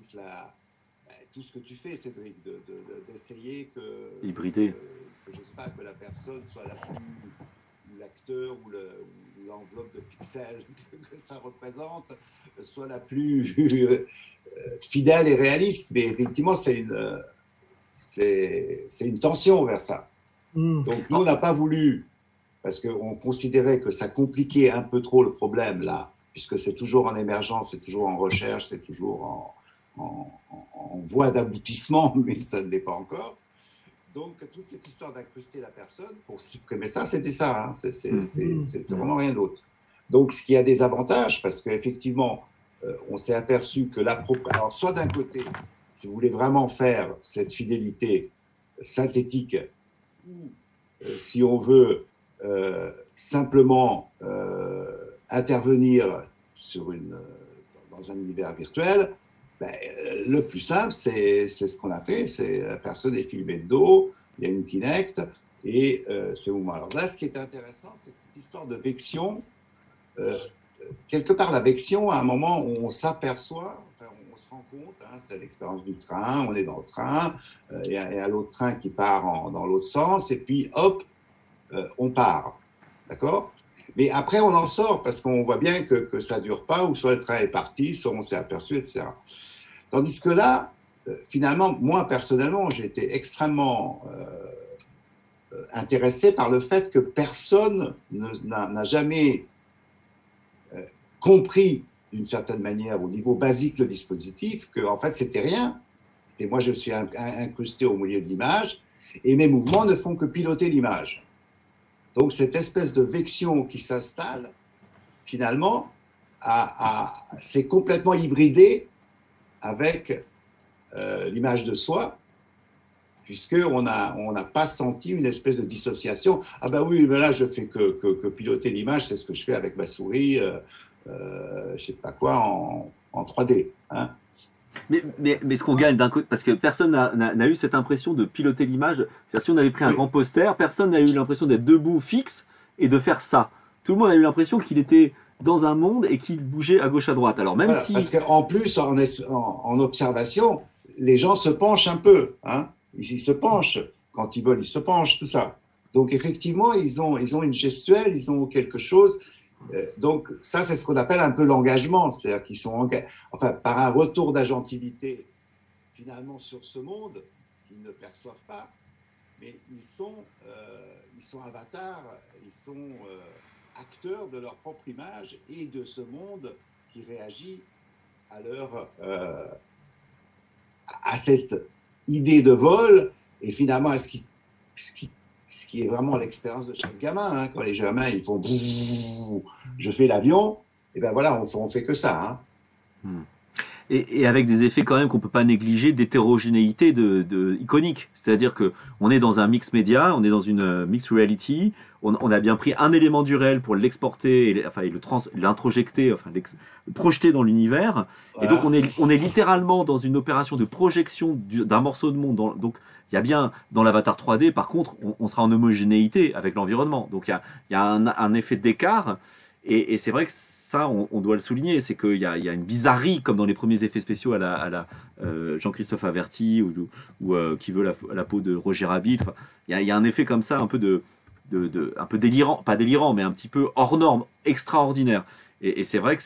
S2: tout ce que tu fais, Cédric, d'essayer
S1: Hybridé.
S2: Je sais pas, que la personne soit l'acteur ou l'enveloppe de pixels que ça représente soit la plus fidèle et réaliste. Mais effectivement, c'est une tension vers ça. Donc, nous, on n'a pas voulu, parce qu'on considérait que ça compliquait un peu trop le problème, là, puisque c'est toujours en émergence, c'est toujours en recherche, c'est toujours en voie d'aboutissement, mais ça ne l'est pas encore. Donc, toute cette histoire d'incruster la personne, pour supprimer ça, c'était ça. Hein. C'est vraiment rien d'autre. Donc, ce qui a des avantages, parce qu'effectivement, on s'est aperçu que alors, soit d'un côté, si vous voulez vraiment faire cette fidélité synthétique, ou si on veut simplement intervenir dans un univers virtuel, ben, le plus simple, c'est ce qu'on a fait, c'est la personne est filmée de dos, il y a une Kinect, et c'est au moment. Alors là, ce qui est intéressant, c'est cette histoire de vection. Quelque part, la vection, à un moment où on s'aperçoit, enfin, on se rend compte, hein, c'est l'expérience du train, on est dans le train, il y a l'autre train qui part dans l'autre sens, et puis hop, on part. D'accord ? Mais après, on en sort parce qu'on voit bien que ça ne dure pas, ou soit le train est parti, soit on s'est aperçu, etc. Tandis que là, finalement, moi, personnellement, j'ai été extrêmement intéressé par le fait que personne n'a jamais compris, d'une certaine manière, au niveau basique, le dispositif, que en fait, c'était rien. Et moi, je suis incrusté au milieu de l'image, et mes mouvements ne font que piloter l'image. Donc, cette espèce de vection qui s'installe, finalement, c'est complètement hybridé avec l'image de soi, puisqu'on n'a pas senti une espèce de dissociation. Ah ben oui, mais là, je fais que piloter l'image, c'est ce que je fais avec ma souris, je sais pas quoi, en 3D. Hein.
S1: Mais ce qu'on gagne d'un côté, parce que personne n'a eu cette impression de piloter l'image, c'est-à-dire si on avait pris un grand poster, personne n'a eu l'impression d'être debout fixe et de faire ça. Tout le monde a eu l'impression qu'il était dans un monde et qu'il bougeait à gauche à droite. Alors même si...
S2: Parce qu'en plus, en observation, les gens se penchent un peu. Hein. Ils se penchent. Quand ils veulent, ils se penchent, tout ça. Donc effectivement, ils ont une gestuelle, ils ont quelque chose. Donc ça, c'est ce qu'on appelle un peu l'engagement. C'est-à-dire qu'ils sont enfin, par un retour d'agentivité, finalement, sur ce monde, qu'ils ne perçoivent pas, mais ils sont avatars, ils sont... acteurs de leur propre image et de ce monde qui réagit à cette idée de vol et finalement à ce qui est vraiment l'expérience de chaque gamin. Hein. Quand les gamins ils font je fais l'avion, et ben voilà, on fait que ça. Hein.
S1: Et avec des effets quand même qu'on peut pas négliger d'hétérogénéité iconique. C'est-à-dire que on est dans un mix média, on est dans une mixed reality, on a bien pris un élément du réel pour l'exporter et l'introjecter, enfin projeter dans l'univers. Voilà. Et donc on est littéralement dans une opération de projection d'un morceau de monde. Donc il y a bien dans l'avatar 3D, par contre, on sera en homogénéité avec l'environnement. Donc il y a un effet d'écart. Et c'est vrai que ça, on doit le souligner, c'est qu'il y a une bizarrerie, comme dans les premiers effets spéciaux à la Jean-Christophe Averty ou qui veut la peau de Roger Rabbit. Enfin, il y a un effet comme ça, un peu un peu délirant, pas délirant, mais un petit peu hors norme, extraordinaire. Et c'est vrai que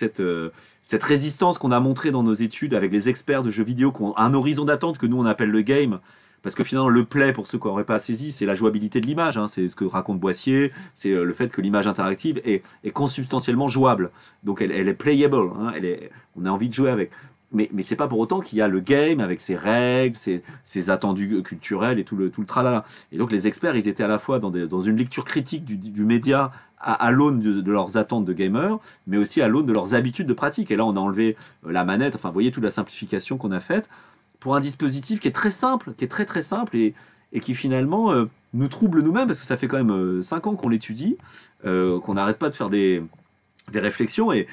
S1: cette résistance qu'on a montrée dans nos études avec les experts de jeux vidéo qui ont un horizon d'attente que nous on appelle le game, parce que finalement le play, pour ceux qui n'auraient pas saisi, c'est la jouabilité de l'image, hein, c'est ce que raconte Boissier, c'est le fait que l'image interactive est consubstantiellement jouable, donc elle est playable, hein, on a envie de jouer avec. Mais c'est pas pour autant qu'il y a le game avec ses règles, ses attendus culturels et tout le tralala. Et donc les experts, ils étaient à la fois dans une lecture critique du média à l'aune de leurs attentes de gamers, mais aussi à l'aune de leurs habitudes de pratique. Et là, on a enlevé la manette, enfin, vous voyez toute la simplification qu'on a faite pour un dispositif qui est très simple, qui est très très simple et qui finalement nous trouble nous-mêmes, parce que ça fait quand même 5 ans qu'on l'étudie, qu'on n'arrête pas de faire des réflexions. Et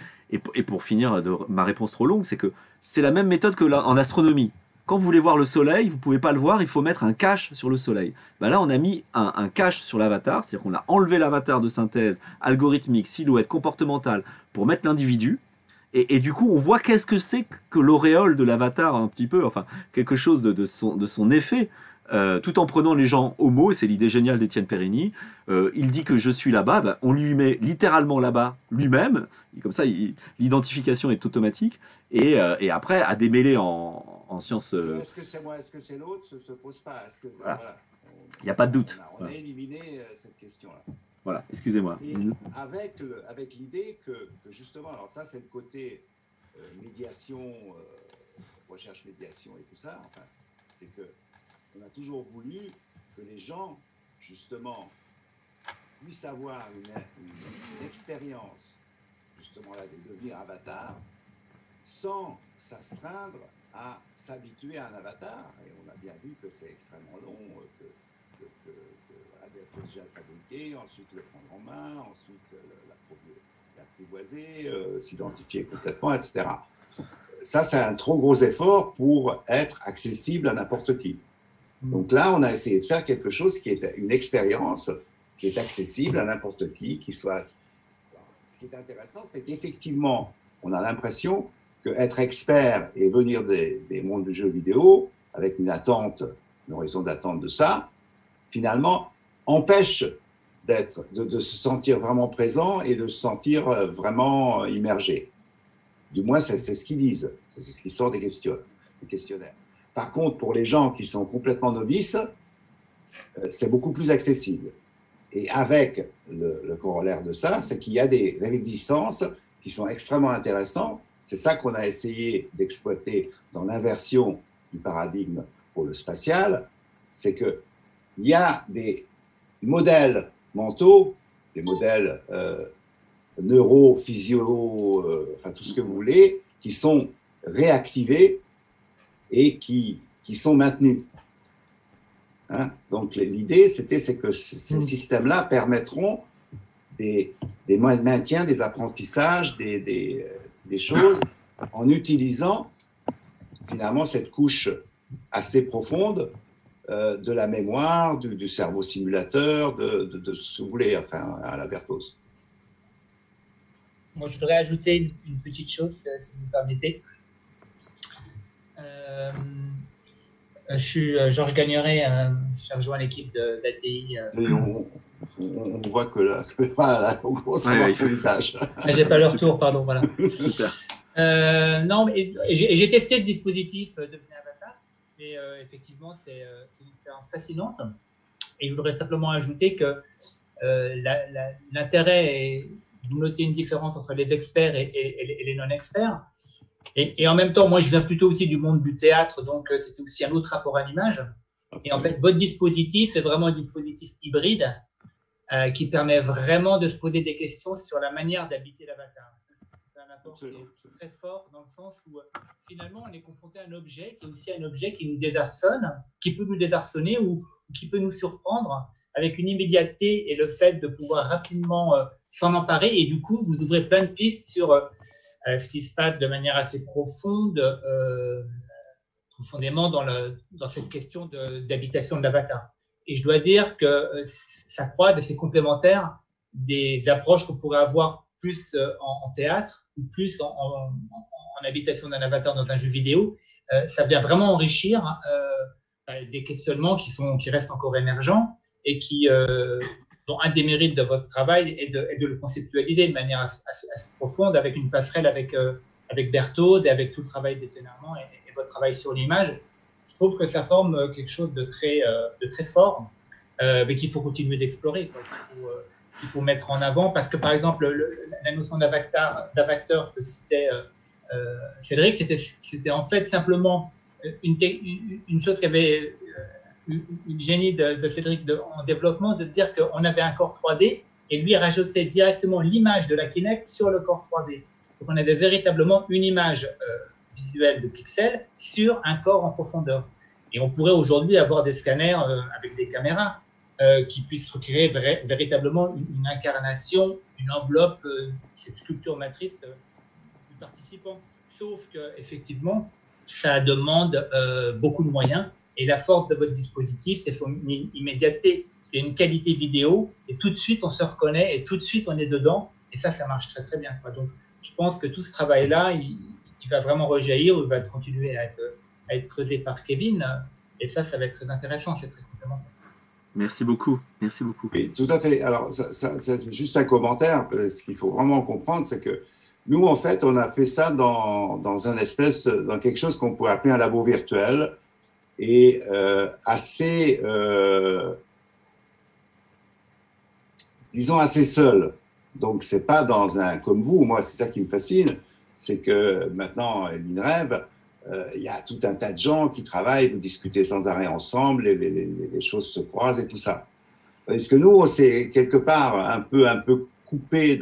S1: pour finir ma réponse trop longue, c'est que c'est la même méthode que en astronomie. Quand vous voulez voir le soleil, vous ne pouvez pas le voir, il faut mettre un cache sur le soleil. Ben là, on a mis un cache sur l'avatar, c'est-à-dire qu'on a enlevé l'avatar de synthèse algorithmique, silhouette, comportementale, pour mettre l'individu. Et du coup, on voit qu'est-ce que c'est que l'auréole de l'avatar, un petit peu, enfin, quelque chose de son effet, tout en prenant les gens homo, c'est l'idée géniale d'Étienne Périni. Il dit que je suis là-bas, ben, on lui met littéralement là-bas lui-même, comme ça l'identification est automatique, et après à démêler en sciences.
S2: Est-ce que c'est moi, est-ce que c'est l'autre, se pose pas.
S1: Voilà.
S2: Voilà,
S1: Il n'y a pas de doute.
S2: On a éliminé cette question-là.
S1: Voilà, excusez-moi.
S2: Avec l'idée que justement, alors ça c'est le côté médiation, recherche médiation et tout ça, enfin, c'est que on a toujours voulu que les gens, justement, puissent avoir une expérience, justement là, de devenir avatar, sans s'astreindre à s'habituer à un avatar. Et on a bien vu que c'est extrêmement long, il faut déjà le fabriquer, ensuite le prendre en main, ensuite l'apprivoiser, s'identifier complètement, etc. Ça, c'est un trop gros effort pour être accessible à n'importe qui. Donc là, on a essayé de faire quelque chose qui est une expérience qui est accessible à n'importe qui soit... Ce qui est intéressant, c'est qu'effectivement, on a l'impression qu'être expert et venir des mondes du jeu vidéo, avec une attente, une raison d'attente de ça, finalement, empêche de se sentir vraiment présent et de se sentir vraiment immergé. Du moins, c'est ce qu'ils disent, c'est ce qui sort des questionnaires. Par contre, pour les gens qui sont complètement novices, c'est beaucoup plus accessible. Et avec le corollaire de ça, c'est qu'il y a des réminiscences qui sont extrêmement intéressantes. C'est ça qu'on a essayé d'exploiter dans l'inversion du paradigme pour le spatial, c'est qu'il y a des modèles mentaux, des modèles neuro-physio, enfin tout ce que vous voulez, qui sont réactivés et qui sont maintenus. Hein? Donc l'idée, c'est que ces systèmes-là permettront des maintiens, des apprentissages, des choses en utilisant finalement cette couche assez profonde de la mémoire, du cerveau simulateur, de ce que vous voulez, enfin, à la Berthoz.
S5: Moi, je voudrais ajouter une petite chose, si vous me permettez. Je suis Georges Gagneret, j'ai rejoint l'équipe d'ATI.
S2: On voit que là, voilà, on commence à voir le visage.
S5: J'ai pas le retour, pardon, voilà. Non, mais j'ai testé ce dispositif Devenir Avatar, et effectivement, c'est une expérience fascinante. Et je voudrais simplement ajouter que l'intérêt est de noter une différence entre les experts et les non-experts. Et en même temps, moi, je viens plutôt aussi du monde du théâtre, donc c'était aussi un autre rapport à l'image. Et en fait, votre dispositif est vraiment un dispositif hybride qui permet vraiment de se poser des questions sur la manière d'habiter l'avatar. C'est un apport qui est très fort dans le sens où finalement, on est confronté à un objet qui est aussi un objet qui nous désarçonne, qui peut nous désarçonner ou qui peut nous surprendre avec une immédiateté et le fait de pouvoir rapidement s'en emparer. Et du coup, vous ouvrez plein de pistes sur ce qui se passe de manière assez profonde, profondément dans cette question d'habitation de l'avatar. Et je dois dire que ça croise et c'est complémentaire des approches qu'on pourrait avoir plus en théâtre ou plus en habitation d'un avatar dans un jeu vidéo. Ça vient vraiment enrichir des questionnements qui restent encore émergents et dont un des mérites de votre travail est de le conceptualiser de manière assez profonde avec une passerelle avec Berthoz et avec tout le travail d'Étienne Armand et votre travail sur l'image. Je trouve que ça forme quelque chose de très fort, mais qu'il faut continuer d'explorer, qu'il faut mettre en avant, parce que par exemple, la notion d'avatar que citait Cédric, c'était en fait simplement une chose une génie de Cédric en développement, de se dire qu'on avait un corps 3D et lui rajoutait directement l'image de la Kinect sur le corps 3D. Donc on avait véritablement une image visuelle de pixels sur un corps en profondeur. Et on pourrait aujourd'hui avoir des scanners avec des caméras qui puissent recréer véritablement une incarnation, une enveloppe, cette sculpture matrice du participant. Sauf qu'effectivement, ça demande beaucoup de moyens. Et la force de votre dispositif, c'est son immédiateté. Il y a une qualité vidéo et tout de suite, on se reconnaît et tout de suite, on est dedans. Et ça marche très, très bien, quoi. Donc, je pense que tout ce travail-là, il va vraiment rejaillir, il va continuer à être creusé par Kevin. Et ça va être très intéressant, c'est très complémentaire.
S1: Merci beaucoup, merci beaucoup.
S2: Oui, tout à fait. Alors, c'est juste un commentaire. Ce qu'il faut vraiment comprendre, c'est que nous, en fait, on a fait ça dans quelque chose qu'on pourrait appeler un labo virtuel et assez, disons, assez seul. Donc, c'est pas dans comme vous, moi, c'est ça qui me fascine, c'est que maintenant, l'INREV, il y a tout un tas de gens qui travaillent, vous discutez sans arrêt ensemble, les choses se croisent et tout ça. Parce que nous, c'est quelque part un peu coupé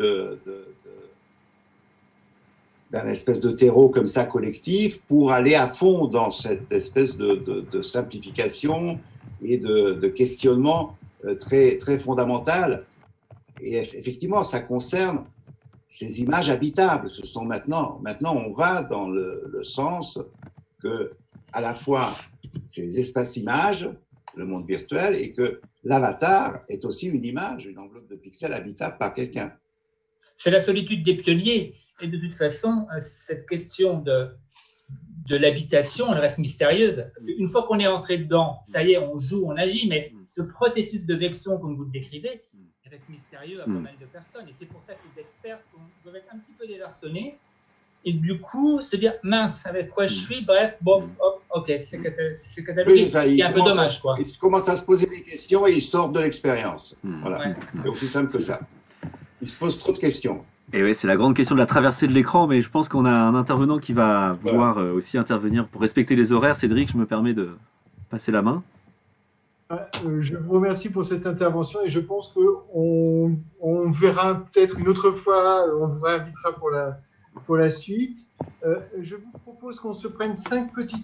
S2: d'un espèce de terreau comme ça collectif pour aller à fond dans cette espèce de simplification et de questionnement très, très fondamental. Et effectivement, ça concerne ces images habitables. Ce sont maintenant on va dans le sens que à la fois c'est des espaces images, le monde virtuel, et que l'avatar est aussi une image, une enveloppe de pixels habitable par quelqu'un.
S5: C'est la solitude des pionniers. Et de toute façon, cette question de l'habitation, elle reste mystérieuse. Parce qu'une fois qu'on est entré dedans, ça y est, on joue, on agit, mais ce processus de vection, comme vous le décrivez, il reste mystérieux à pas mal de personnes. Et c'est pour ça que les experts doivent être un petit peu désarçonnés. Et du coup, se dire, mince, avec quoi je suis, bref, bon, hop, ok, c'est catalogué.
S2: Oui,
S5: c'est un peu dommage, quoi.
S2: Ils commencent à se poser des questions et ils sortent de l'expérience. Voilà.
S5: Ouais.
S2: C'est aussi simple que ça. Ils se posent trop de questions.
S1: Et oui, c'est la grande question de la traversée de l'écran, mais je pense qu'on a un intervenant qui va vouloir aussi intervenir pour respecter les horaires. Cédric, je me permets de passer la main.
S4: Je vous remercie pour cette intervention et je pense qu'on verra peut-être une autre fois, on vous réinvitera pour la suite. Je vous propose qu'on se prenne 5 petites